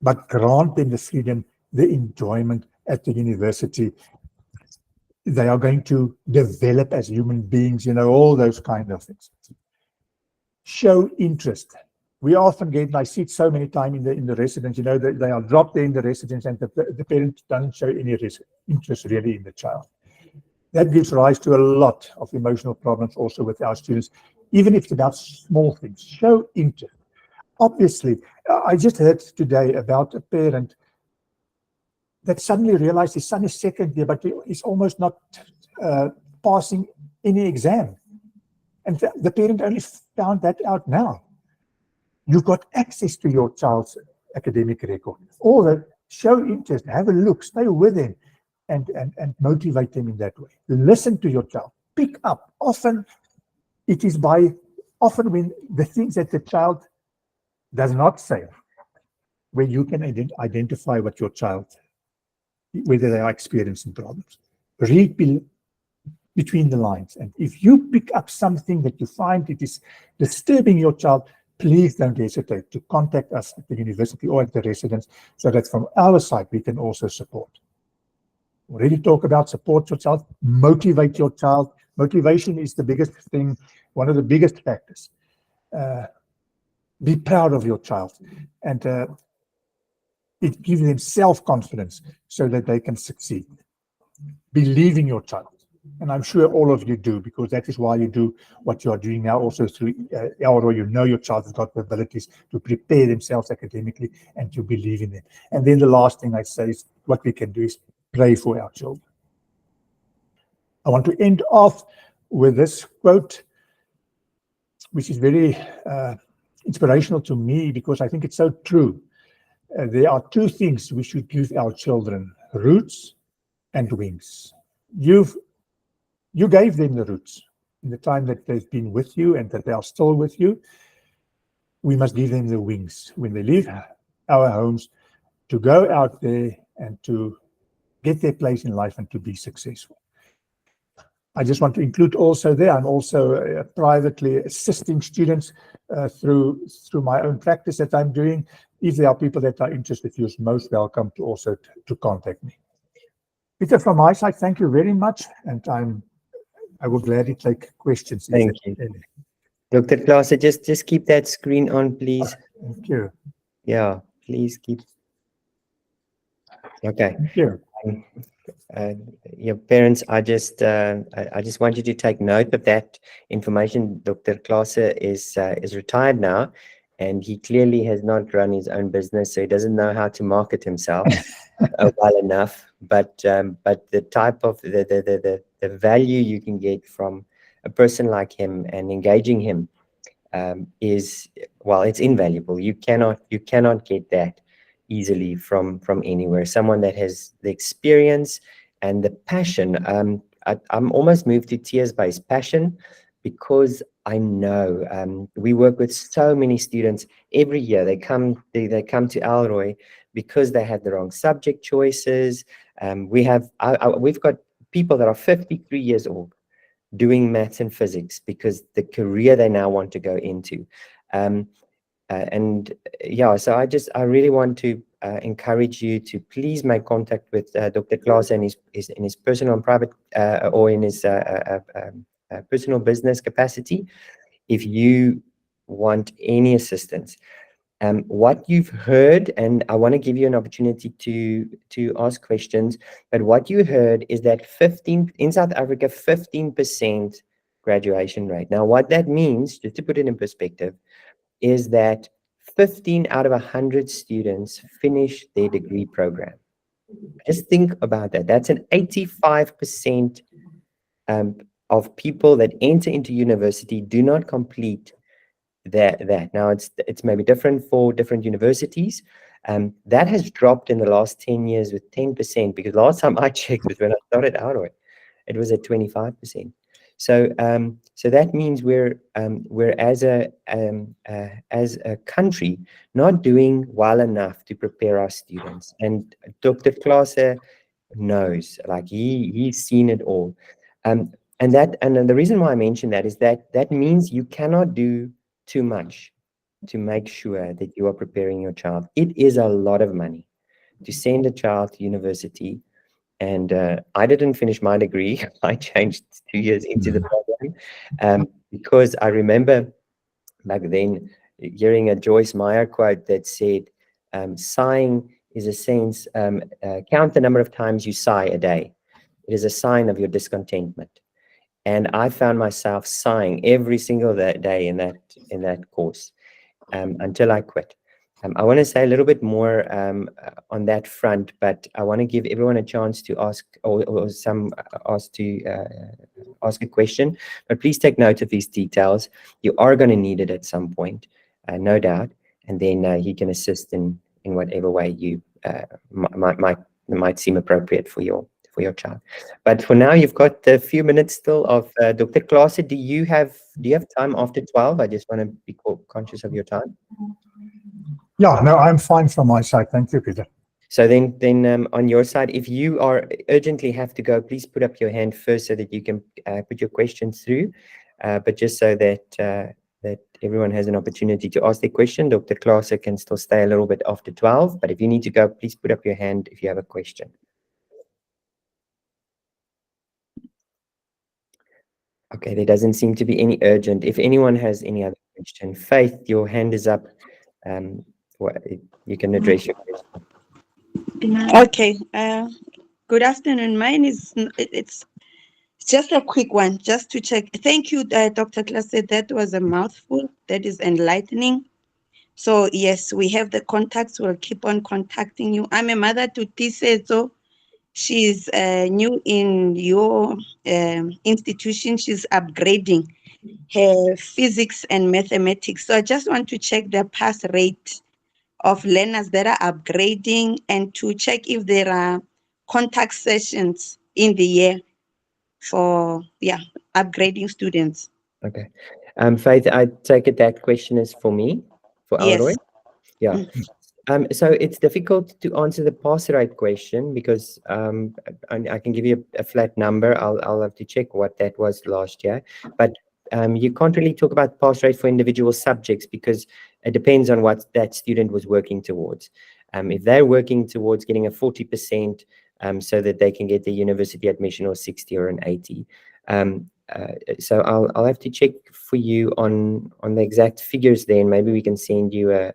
But grant them the freedom, the enjoyment at the university. They are going to develop as human beings, all those kind of things. Show interest. We often get, and I see it so many times in the residence, they are dropped there in the residence and the parent doesn't show any interest really in the child. That gives rise to a lot of emotional problems also with our students, even if it's about small things. Show interest. Obviously, I just heard today about a parent that suddenly realized his son is second year, but he's almost not passing any exam. And the parent only found that out now. You've got access to your child's academic record. All that, show interest, have a look, stay with him, and motivate them in that way. Listen to your child. Pick up. Often when the things that the child does not say, where you can identify what your child, whether they are experiencing problems. Read between the lines. And if you pick up something that you find it is disturbing your child, please don't hesitate to contact us at the university or at the residence so that from our side we can also support. Already talk about support your child, motivate your child. Motivation is the biggest thing, one of the biggest factors. Be proud of your child, and it gives them self-confidence so that they can succeed. Believe in your child, and I'm sure all of you do, because that is why you do what you are doing now also through Elroi. Your child has got the abilities to prepare themselves academically and to believe in them. And then the last thing I say is what we can do is pray for our children. I want to end off with this quote, which is very inspirational to me because I think it's so true. There are two things we should give our children: roots and wings. You gave them the roots in the time that they've been with you and that they are still with you. We must give them the wings when they leave our homes to go out there and to get their place in life and to be successful. I just want to include also there, I'm also privately assisting students through my own practice that I'm doing. If there are people that are interested, you're most welcome to also to contact me. Peter, from my side, thank you very much, and I will gladly take questions. Thank you. Dr. Clase, just keep that screen on, please. Thank you. Yeah, please keep. Okay. Thank you. Your parents, I just want you to take note of that information. Dr. Clase is retired now, and he clearly has not run his own business, so he doesn't know how to market himself well enough. But the type of the value you can get from a person like him and engaging him is, well, it's invaluable. You cannot get that easily from anywhere. Someone that has the experience and the passion. I'm almost moved to tears by his passion, because I know we work with so many students every year. They come to Elroi because they had the wrong subject choices. We've got people that are 53 years old doing maths and physics because the career they now want to go into. So I really want to encourage you to please make contact with Dr. Clase in his personal and private or in his personal business capacity if you want any assistance. What you've heard, and I want to give you an opportunity to ask questions, but what you heard is that in South Africa, 15% graduation rate. Now, what that means, just to put it in perspective, is that 15 out of 100 students finish their degree program. Just think about that. That's an 85% of people that enter into university do not complete that. Now, it's maybe different for different universities. That has dropped in the last 10 years with 10%, because last time I checked was when I started out, it was at 25%. So that means we're as a country not doing well enough to prepare our students. And Dr. Clase knows, like he's seen it all. And the reason why I mention that is that means you cannot do too much to make sure that you are preparing your child. It is a lot of money to send a child to university. And I didn't finish my degree. I changed 2 years into the program because I remember back then hearing a Joyce Meyer quote that said, sighing is a sense, count the number of times you sigh a day. It is a sign of your discontentment. And I found myself sighing every single day in that course until I quit. I want to say a little bit more on that front, but I want to give everyone a chance to ask ask a question. But please take note of these details. You are going to need it at some point, no doubt, and then he can assist in whatever way you might seem appropriate for your child. But for now, you've got a few minutes still of Dr. Clase. Do you have time after 12? I just want to be conscious of your time. Yeah, no, I'm fine from my side. Thank you, Pieter. So then on your side, if you are urgently have to go, please put up your hand first so that you can put your questions through. But just so that everyone has an opportunity to ask their question, Dr. Clase can still stay a little bit after 12. But if you need to go, please put up your hand if you have a question. Okay, there doesn't seem to be any urgent. If anyone has any other question, Faith, your hand is up. You can address your question. Okay. Good afternoon. Mine is it's just a quick one, just to check. Thank you, Dr. Classe. That was a mouthful. That is enlightening. So yes, we have the contacts. We'll keep on contacting you. I'm a mother to Tisezo. She's new in your institution. She's upgrading her physics and mathematics. So I just want to check the pass rate of learners that are upgrading and to check if there are contact sessions in the year for upgrading students. Okay. Faith, I take it that question is for me, for Elroi? Yes. Yeah. So it's difficult to answer the pass rate question because I can give you a flat number. I'll have to check what that was last year. But you can't really talk about pass rate for individual subjects because it depends on what that student was working towards. If they're working towards getting a 40% so that they can get the university admission, or 60 or an 80. So I'll have to check for you on the exact figures there, and maybe we can send you a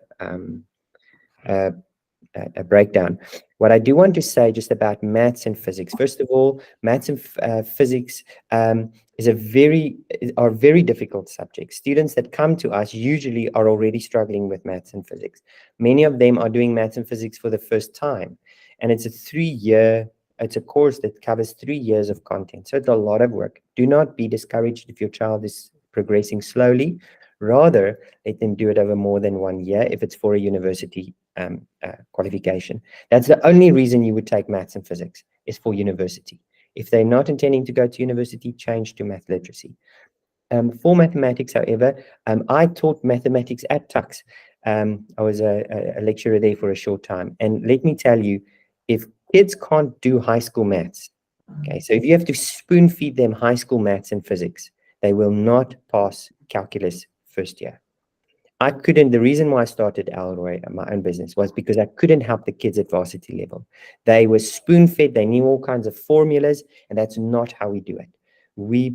breakdown. What I do want to say just about maths and physics. First of all, maths and physics are very difficult subjects. Students that come to us usually are already struggling with maths and physics. Many of them are doing maths and physics for the first time, and it's a course that covers 3 years of content. So it's a lot of work. Do not be discouraged if your child is progressing slowly. Rather, let them do it over more than 1 year if it's for a university qualification. That's the only reason you would take maths and physics, is for university. If they're not intending to go to university, change to math literacy. For mathematics, however, I taught mathematics at Tux. I was a lecturer there for a short time. And let me tell you, if kids can't do high school maths, okay, so if you have to spoon feed them high school maths and physics, they will not pass calculus first year. I couldn't, the reason why I started Elroi, my own business, was because I couldn't help the kids at varsity level. They were spoon fed, they knew all kinds of formulas, and that's not how we do it. We,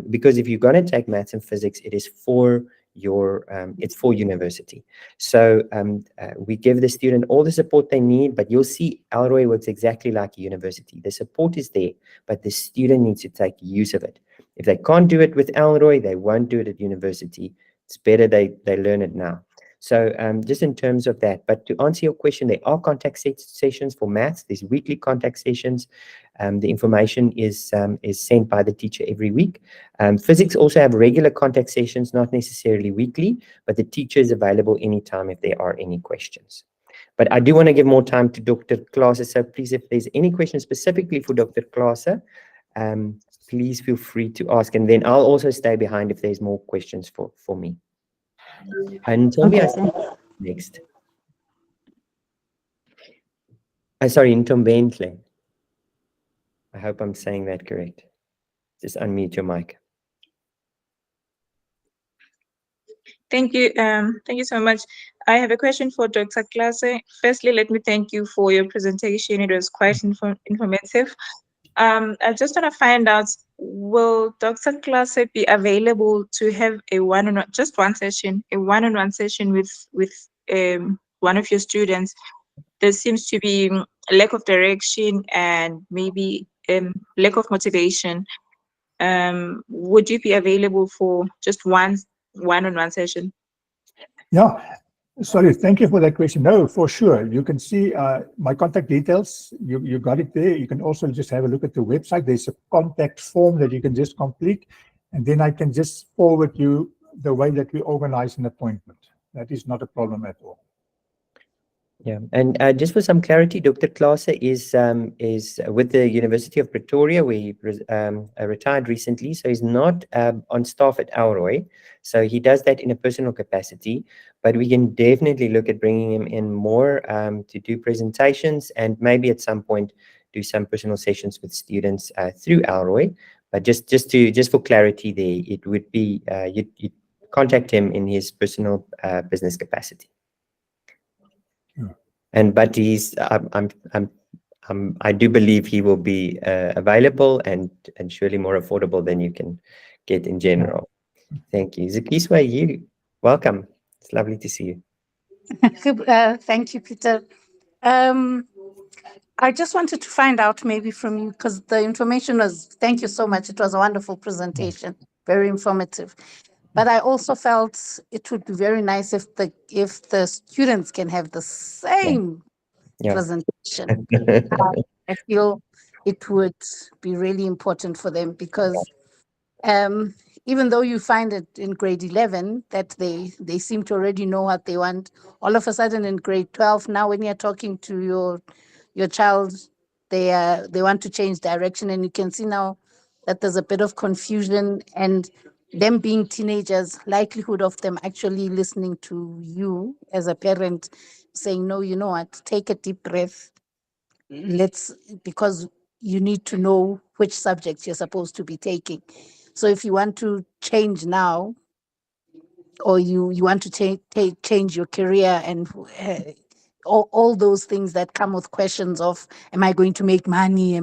because if you're going to take maths and physics, it is for your, it's for university. So we give the student all the support they need, but you'll see Elroi works exactly like a university. The support is there, but the student needs to take use of it. If they can't do it with Elroi, they won't do it at university. It's better they learn it now. So just in terms of that, but to answer your question, there are contact sessions for maths. There's weekly contact sessions. The information is sent by the teacher every week. Physics also have regular contact sessions, not necessarily weekly, but the teacher is available anytime if there are any questions. But I do want to give more time to Dr. Clase. So please, if there's any questions specifically for Dr. Clase, please feel free to ask. And then I'll also stay behind if there's more questions for me. And Ntombi, next. Sorry, Ntombenhle. I hope I'm saying that correct. Just unmute your mic. Thank you. Thank you so much. I have a question for Dr. Clase. Firstly, let me thank you for your presentation. It was quite informative. I just want to find out, will Dr. Clase be available to have a one-on-one, just one session, a one-on-one session with one of your students? There seems to be a lack of direction and maybe lack of motivation. Would you be available for just one-on-one session? Yeah, sorry, thank you for that question. No, for sure. You can see my contact details. You got it there. You can also just have a look at the website. There's a contact form that you can just complete, and then I can just forward you the way that we organize an appointment. That is not a problem at all. Yeah, and just for some clarity, Dr. Clase is with the University of Pretoria, where he retired recently, so he's not on staff at Elroi. So he does that in a personal capacity, but we can definitely look at bringing him in more to do presentations and maybe at some point do some personal sessions with students through Elroi. But just for clarity there, it would be you'd contact him in his personal business capacity. But he's, I do believe he will be available and surely more affordable than you can get in general. Thank you. Zukiswa, you welcome. It's lovely to see you. Thank you, Pieter. I just wanted to find out maybe from you, because the information was, thank you so much. It was a wonderful presentation, very informative. But I also felt it would be very nice if the students can have the same presentation. I feel it would be really important for them because even though you find it in grade 11 that they seem to already know what they want, all of a sudden in grade 12, now when you're talking to your child, they want to change direction, and you can see now that there's a bit of confusion, and them being teenagers, likelihood of them actually listening to you as a parent saying, no, you know what, take a deep breath. Because you need to know which subjects you're supposed to be taking. So if you want to change now, or you want to change your career and all those things that come with questions of, am I going to make money?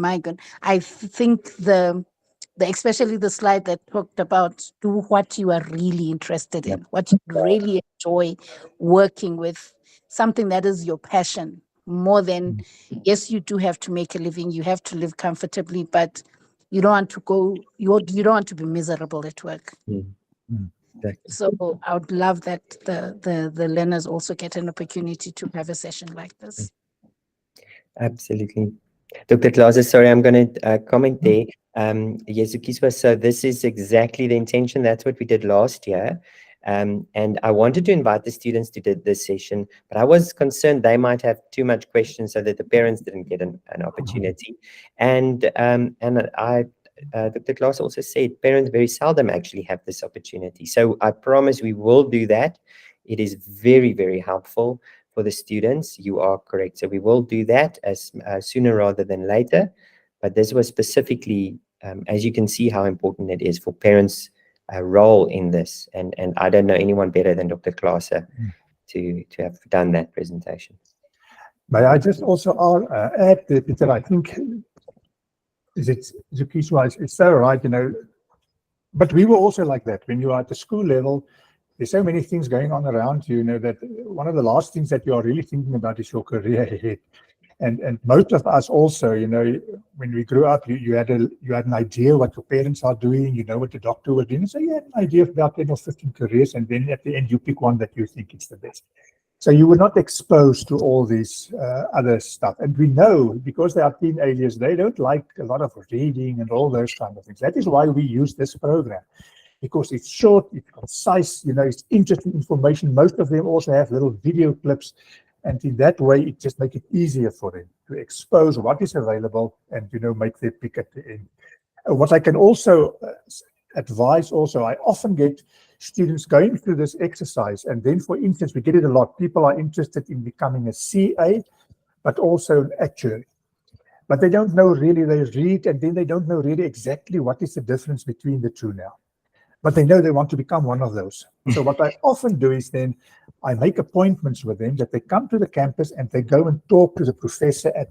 I think especially the slide that talked about do what you are really interested in, what you really enjoy working with, something that is your passion more than, yes, you do have to make a living, you have to live comfortably, but you don't want to you don't want to be miserable at work. Exactly. So I would love that the learners also get an opportunity to have a session like this. Absolutely. Dr. Clase, sorry, I'm going to comment there. Yes, Ukiswa, so this is exactly the intention. That's what we did last year. And I wanted to invite the students to do this session, but I was concerned they might have too much questions so that the parents didn't get an opportunity. And Dr. Claasse also said, parents very seldom actually have this opportunity. So I promise we will do that. It is very, very helpful for the students. You are correct. So we will do that as sooner rather than later. But this was specifically, as you can see, how important it is for parents' role in this. And I don't know anyone better than Dr. Claasse to have done that presentation. May I just also add that I think Zukiswa is so right, but we were also like that. When you are at the school level, there's so many things going on around you, that one of the last things that you are really thinking about is your career ahead. And most of us also, when we grew up, you had an idea what your parents are doing, what the doctor was doing. So you had an idea of about 10 or 15 careers, and then at the end you pick one that you think is the best. So you were not exposed to all this other stuff. And we know, because they are teenagers, they don't like a lot of reading and all those kind of things. That is why we use this program, because it's short, it's concise, it's interesting information. Most of them also have little video clips. And in that way, it just makes it easier for them to expose what is available and, make their pick at the end. What I can also advise also, I often get students going through this exercise, and then, for instance, we get it a lot. People are interested in becoming a CA, but also an actuary. But they don't know really, they read, and then they don't know really exactly what is the difference between the two now. But they know they want to become one of those. So what I often do is then I make appointments with them that they come to the campus and they go and talk to the professor at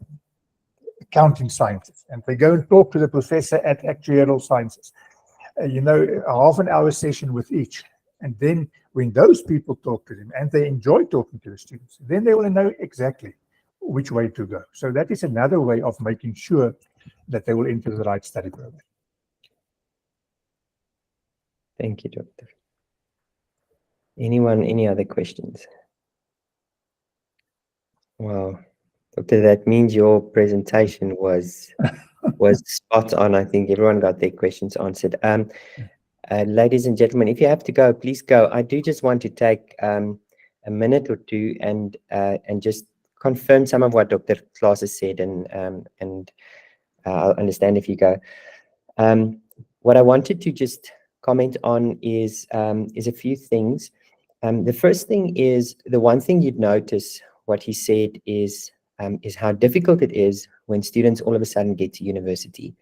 accounting sciences, and they go and talk to the professor at actuarial sciences. A half an hour session with each. And then when those people talk to them and they enjoy talking to the students, then they will know exactly which way to go. So that is another way of making sure that they will enter the right study program. Thank you, Doctor. Any other questions? Wow, Doctor, that means your presentation was spot on. I think everyone got their questions answered. Ladies and gentlemen, if you have to go, please go. I do just want to take a minute or two and just confirm some of what Dr. Claasse said, and I'll understand if you go. What I wanted to just comment on is a few things. The first thing is, the one thing you'd notice what he said is how difficult it is when students all of a sudden get to university.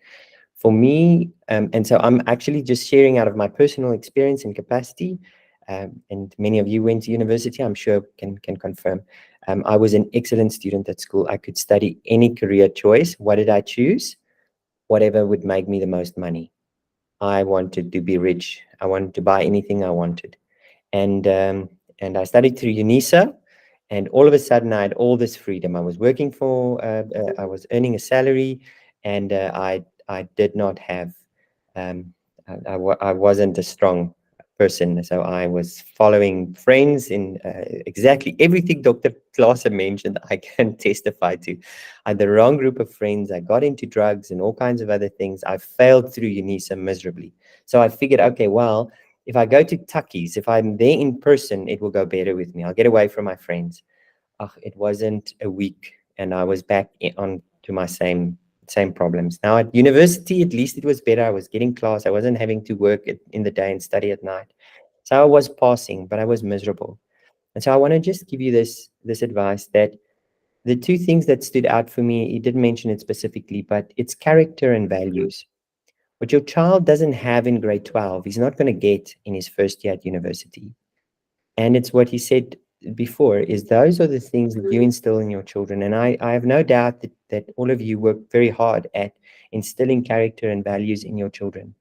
For me, and so I'm actually just sharing out of my personal experience and capacity, and many of you went to university, I'm sure can confirm. I was an excellent student at school. I could study any career choice. What did I choose? Whatever would make me the most money. I wanted to be rich. I wanted to buy anything I wanted. And I studied through UNISA, and all of a sudden I had all this freedom. I was working for, I was earning a salary, and I did not have, I wasn't a strong person. So I was following friends in exactly everything Dr. Claasse mentioned. I can testify to. I had the wrong group of friends. I got into drugs and all kinds of other things. I failed through UNISA miserably. So I figured, okay, well, if I go to Tuckies, if I'm there in person, it will go better with me. I'll get away from my friends. It wasn't a week, and I was back on to my same problems. Now at university, at least it was better. I was getting class. I wasn't having to work in the day and study at night. So I was passing, but I was miserable. And so I want to just give you this advice, that the two things that stood out for me, he didn't mention it specifically, but it's character and values. What your child doesn't have in grade 12, he's not going to get in his first year at university. And it's what he said before, is those are the things that you instill in your children. And I have no doubt that all of you work very hard at instilling character and values in your children.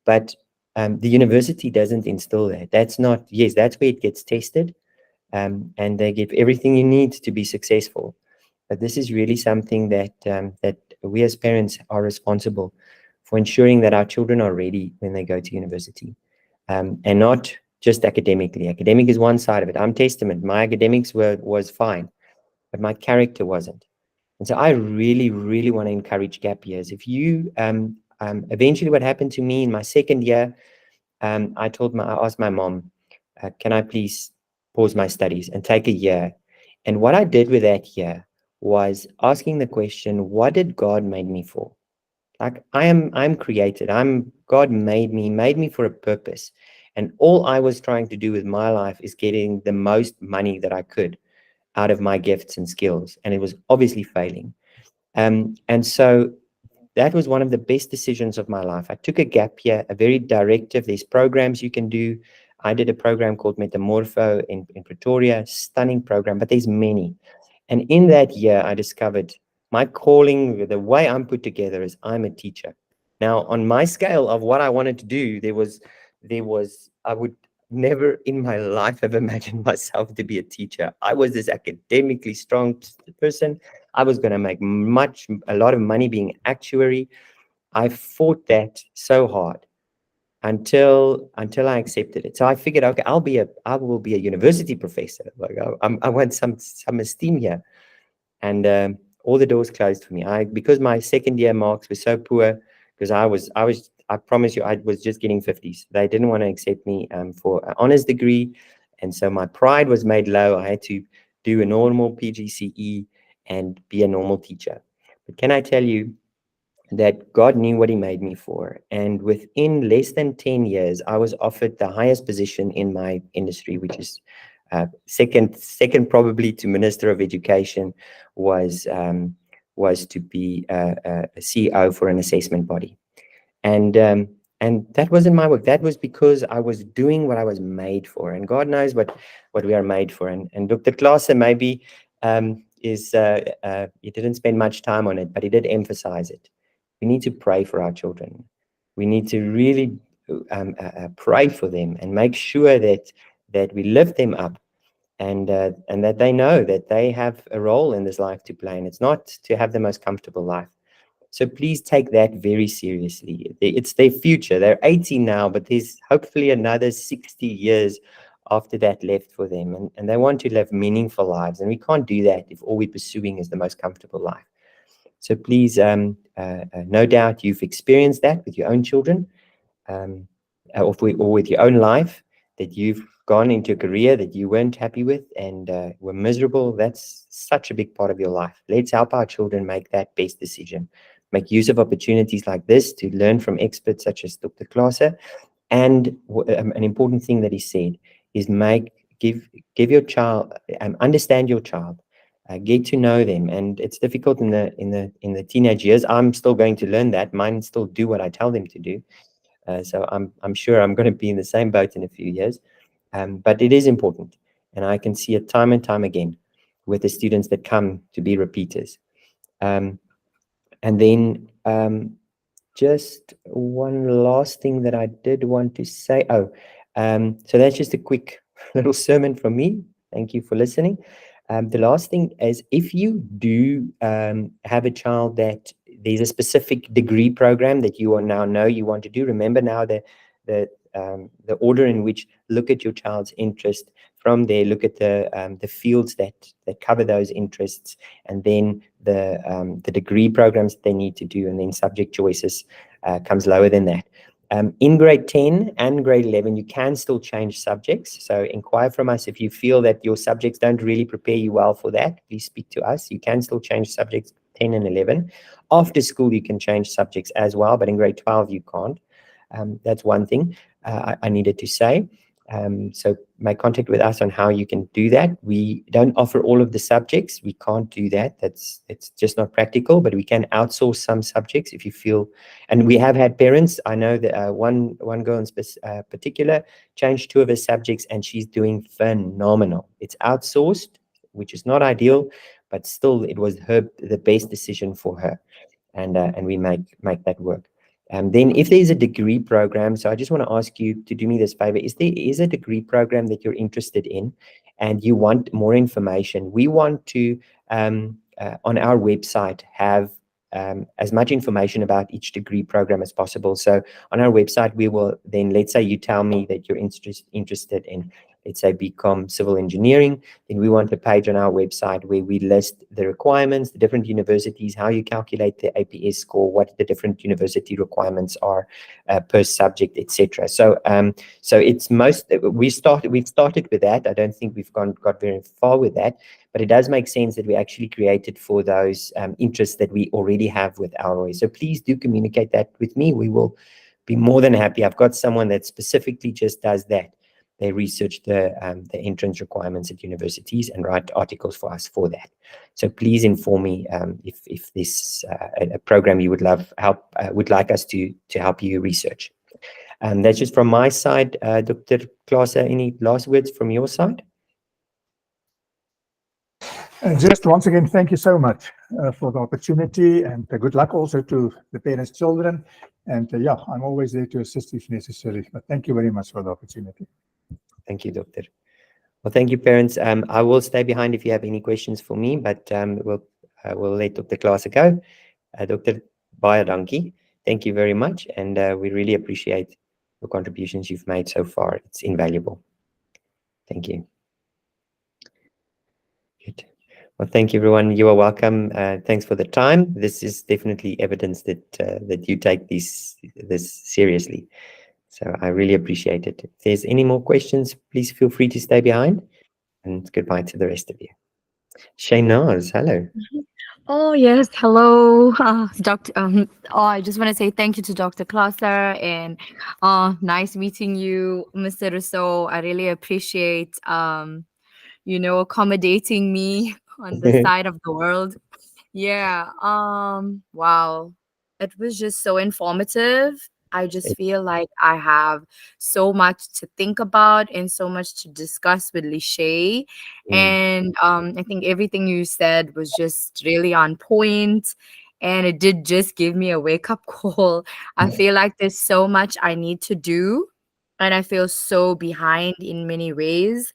But the university doesn't instill that. That's not, yes, that's where it gets tested. And they give everything you need to be successful. But this is really something that that we as parents are responsible for, ensuring that our children are ready when they go to university, and not just academically. Academic is one side of it. I'm testament. My academics was fine, but my character wasn't. And so I really, really want to encourage gap years. If you eventually, what happened to me in my second year, I asked my mom, can I please pause my studies and take a year? And what I did with that year was asking the question, what did God make me for? Like I'm created. God made me for a purpose. And all I was trying to do with my life is getting the most money that I could out of my gifts and skills. And it was obviously failing. And so that was one of the best decisions of my life. I took a gap year, a very directive. There's programs you can do. I did a program called Metamorpho in Pretoria, stunning program, but there's many. And in that year, I discovered my calling, the way I'm put together is I'm a teacher. Now, on my scale of what I wanted to do, I would never in my life have imagined myself to be a teacher. I was this academically strong person. I was going to make a lot of money being actuary. I fought that so hard until I accepted it. So I figured, okay, I will be a university professor. Like I want some esteem here. And all the doors closed for me. Because my second year marks were so poor, because I promise you, I was just getting 50s. They didn't want to accept me for an honors degree. And so my pride was made low. I had to do a normal PGCE and be a normal teacher. But can I tell you that God knew what he made me for? And within less than 10 years, I was offered the highest position in my industry, which is second probably to Minister of Education, was to be a CEO for an assessment body. And that wasn't my work. That was because I was doing what I was made for. And God knows what we are made for. And Dr. Clase maybe he didn't spend much time on it, but he did emphasize it. We need to pray for our children. We need to really pray for them and make sure that we lift them up, and that they know that they have a role in this life to play, and it's not to have the most comfortable life. So please take that very seriously. It's their future. They're 80 now, but there's hopefully another 60 years after that left for them, and they want to live meaningful lives, and we can't do that if all we're pursuing is the most comfortable life. So please, no doubt you've experienced that with your own children, or with your own life, that you've gone into a career that you weren't happy with and were miserable. That's such a big part of your life. Let's help our children make that best decision. Make use of opportunities like this to learn from experts such as Dr. Clase. And an important thing that he said is give your child, understand your child. Get to know them, and it's difficult in the teenage years. I'm still going to learn that. Mine still do what I tell them to do. So I'm sure I'm going to be in the same boat in a few years. But it is important, and I can see it time and time again with the students that come to be repeaters. And then just one last thing that I did want to say. So that's just a quick little sermon from me. Thank you for listening. The last thing is, if you do have a child that there's a specific degree program that you now know you want to do, remember now the order in which look at your child's interest. From there, look at the fields that cover those interests, and then the degree programs that they need to do, and then subject choices comes lower than that. In grade 10 and grade 11, you can still change subjects. So inquire from us if you feel that your subjects don't really prepare you well for that. Please speak to us. You can still change subjects 10 and 11. After school, you can change subjects as well, but in grade 12, you can't. That's one thing I needed to say. So make contact with us on how you can do that. We don't offer all of the subjects. We can't do that. It's just not practical, but we can outsource some subjects if you feel. And we have had parents. I know that one girl in particular changed 2 of her subjects, and she's doing phenomenal. It's outsourced, which is not ideal, but still it was the best decision for her. And we make that work. Then if there's a degree program, so I just want to ask you to do me this favor. Is there a degree program that you're interested in and you want more information? We want to, on our website, have as much information about each degree program as possible. So on our website, we will then, let's say you tell me that you're interested in, let's say BCom civil engineering, then we want a page on our website where we list the requirements, the different universities, how you calculate the APS score, what the different university requirements are per subject, etc. So it's we've started with that. I don't think we've got very far with that, but it does make sense that we actually created for those interests that we already have with Elroi. So please do communicate that with me. We will be more than happy. I've got someone that specifically just does that. They research the entrance requirements at universities and write articles for us for that. So please inform me if this a program you would like us to help you research. That's just from my side. Dr. Claasse, any last words from your side? Just once again, thank you so much for the opportunity, and good luck also to the parents' children. And yeah, I'm always there to assist if necessary. But thank you very much for the opportunity. Thank you, Doctor. Well, thank you, parents. I will stay behind if you have any questions for me, but we'll let Dr. Claasse go. Dr. Baie dankie. Thank you very much, and we really appreciate the contributions you've made so far. It's invaluable. Thank you. Good. Well, thank you, everyone. You are welcome. Thanks for the time. This is definitely evidence that you take this seriously. So I really appreciate it. If there's any more questions, please feel free to stay behind. And goodbye to the rest of you. Shaynaz, hello. Oh yes, hello, Doctor. I just want to say thank you to Dr. Claasse, and nice meeting you, Mr. Rousseau. I really appreciate accommodating me on this side of the world. Yeah. Wow. It was just so informative. I just feel like I have so much to think about and so much to discuss with Lishay. And I think everything you said was just really on point, and it did just give me a wake-up call. I feel like there's so much I need to do, and I feel so behind in many ways.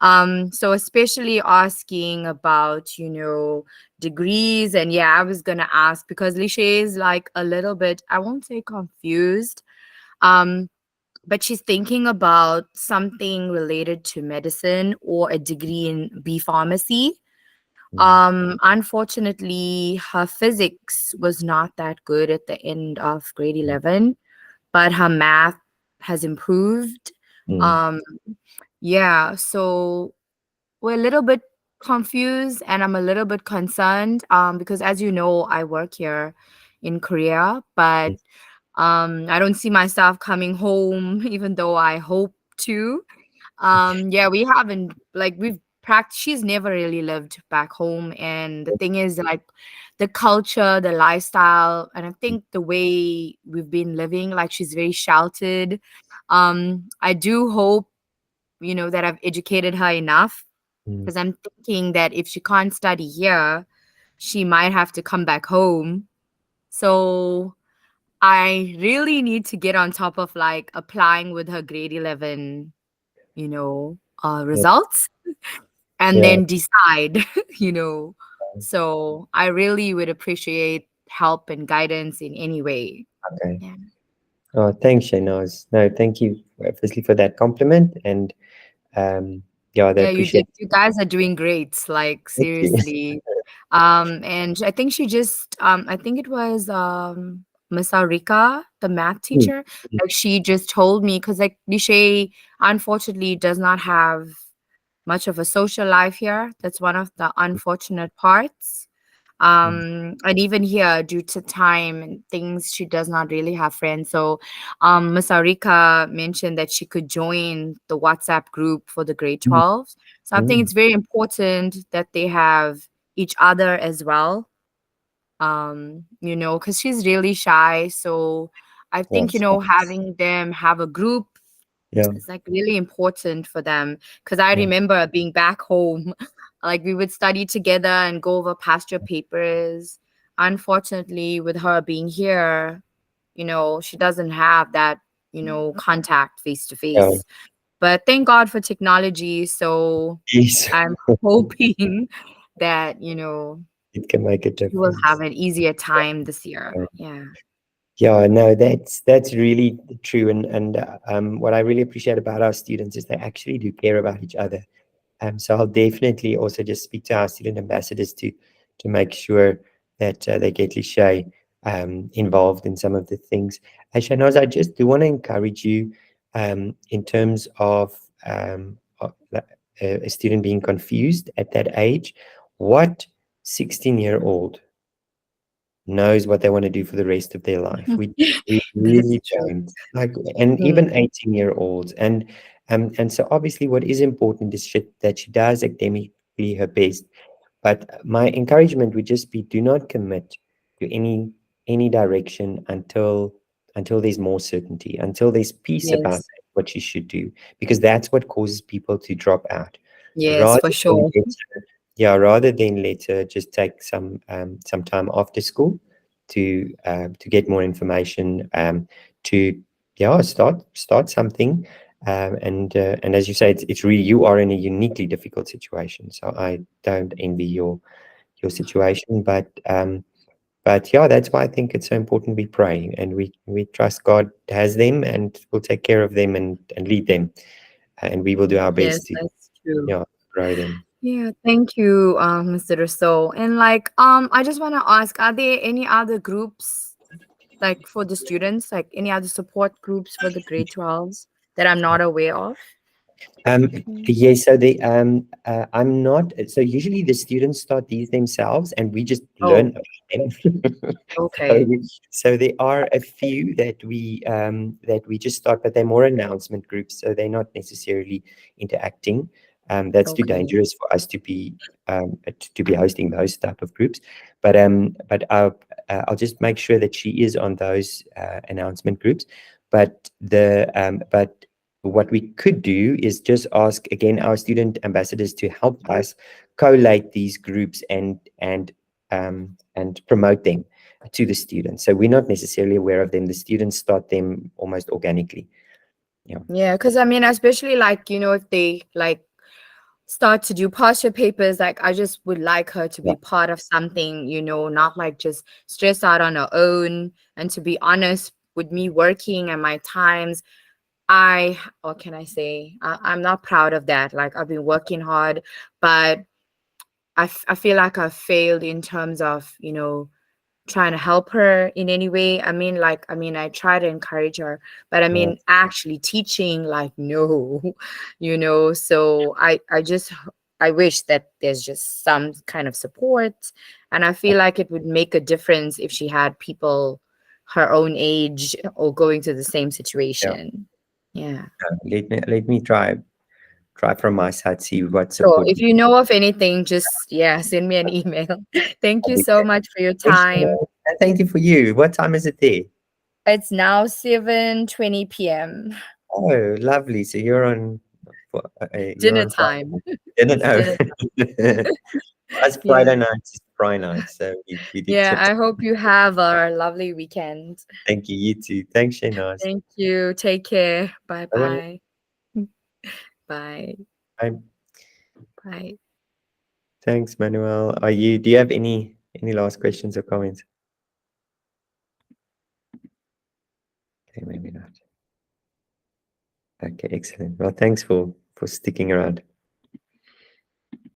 So especially asking about, degrees. And yeah, I was gonna ask because Lishay is like a little bit, I won't say confused, but she's thinking about something related to medicine or a degree in B pharmacy. Unfortunately, her physics was not that good at the end of grade 11, but her math has improved. Yeah, so we're a little bit confused, and I'm a little bit concerned because, as you know, I work here in Korea, but I don't see myself coming home, even though I hope to. Yeah, we haven't, like, we've practiced. She's never really lived back home, and the thing is, like, the culture, the lifestyle, and I think the way we've been living, like, she's very sheltered. I do hope, that I've educated her enough, because I'm thinking that if she can't study here, she might have to come back home. So I really need to get on top of, like, applying with her grade 11, results, and then decide, you know. So I really would appreciate help and guidance in any way. Okay. Yeah. Oh, thanks, Shaynaz. No, thank you firstly for that compliment, and yeah, I appreciate. You guys are doing great, like, Thank you. seriously. And I think she just I think it was Miss Arika, the math teacher. Like, she just told me, because, like, Lishay unfortunately does not have much of a social life here. That's one of the unfortunate parts. And even here, due to time and things, she does not really have friends. So Miss Arika mentioned that she could join the WhatsApp group for the grade 12s. So I think it's very important that they have each other as well. Because she's really shy. So I think, Yes. having them have a group, Yeah. it's, like, really important for them. Because I remember being back home, like, we would study together and go over past year papers. Unfortunately, with her being here, she doesn't have that, contact face to Yeah. face. But thank God for technology. So Yes. I'm hoping that, It can make a we will difference. have an easier time this year. Yeah. Yeah, no, that's really true. And what I really appreciate about our students is they actually do care about each other. So I'll definitely also just speak to our student ambassadors to make sure that they get Lishay involved in some of the things. Shahnaz, I just do want to encourage you in terms of a student being confused at that age. What 16-year-old knows what they want to do for the rest of their life? We really That's true. don't. Like, and even 18-year-olds. And so obviously what is important is that she does academically her best. But my encouragement would just be, do not commit to any direction until there's more certainty, until there's peace about Yes. what she should do, because that's what causes people to drop out. Yes, Rather for than sure. rather than let her just take some time after school to get more information, to start something, and as you say, it's really, you are in a uniquely difficult situation, so I don't envy your situation, but yeah, that's why I think it's so important we pray and we trust God has them and will take care of them and lead them, and we will do our Yes, best to that's true. grow them. Yeah, thank you, Mr. Rousseau. And like, I just want to ask, are there any other groups like for the students, like any other support groups for the grade 12s that I'm not aware of? Yeah, so I'm not, so usually the students start these themselves and we just learn Oh, about them. okay. So there are a few that we just start, but they're more announcement groups, so they're not necessarily interacting. That's too Okay. dangerous for us to be hosting those type of groups. But I'll just make sure that she is on those announcement groups. But what we could do is just ask again our student ambassadors to help us collate these groups and promote them to the students. So we're not necessarily aware of them. The students start them almost organically. Yeah, because I mean, especially like, if they like start to do partial papers, like I just would like her to Yeah. be part of something, not like just stress out on her own. And to be honest, with me working and my times, what can I say? I'm not proud of that. Like I've been working hard, but I feel like I've failed in terms of, trying to help her in any way. I try to encourage her, but actually teaching, like, no, so I wish that there's just some kind of support. And I feel like it would make a difference if she had people her own age or going through the same situation. Yeah. Let me try from my side, see what So support. if you know of anything, just send me an email. Thank you so much for your time. Thank you for you. What time is it there? It's now 7:20 p.m. Oh, lovely. So you're on Dinner time. Dinner. Dinner Us Yeah. Friday nights is Friday night, so we do Yeah, chips. I hope you have a lovely weekend. Thank you. You too. Thanks, Shahnaz. Thank you. Take care. Bye Bye-bye. bye. Bye. Bye. Bye. Thanks, Manuel. Do you have any last questions or comments? Okay, maybe not. Okay, excellent. Well, thanks for sticking around.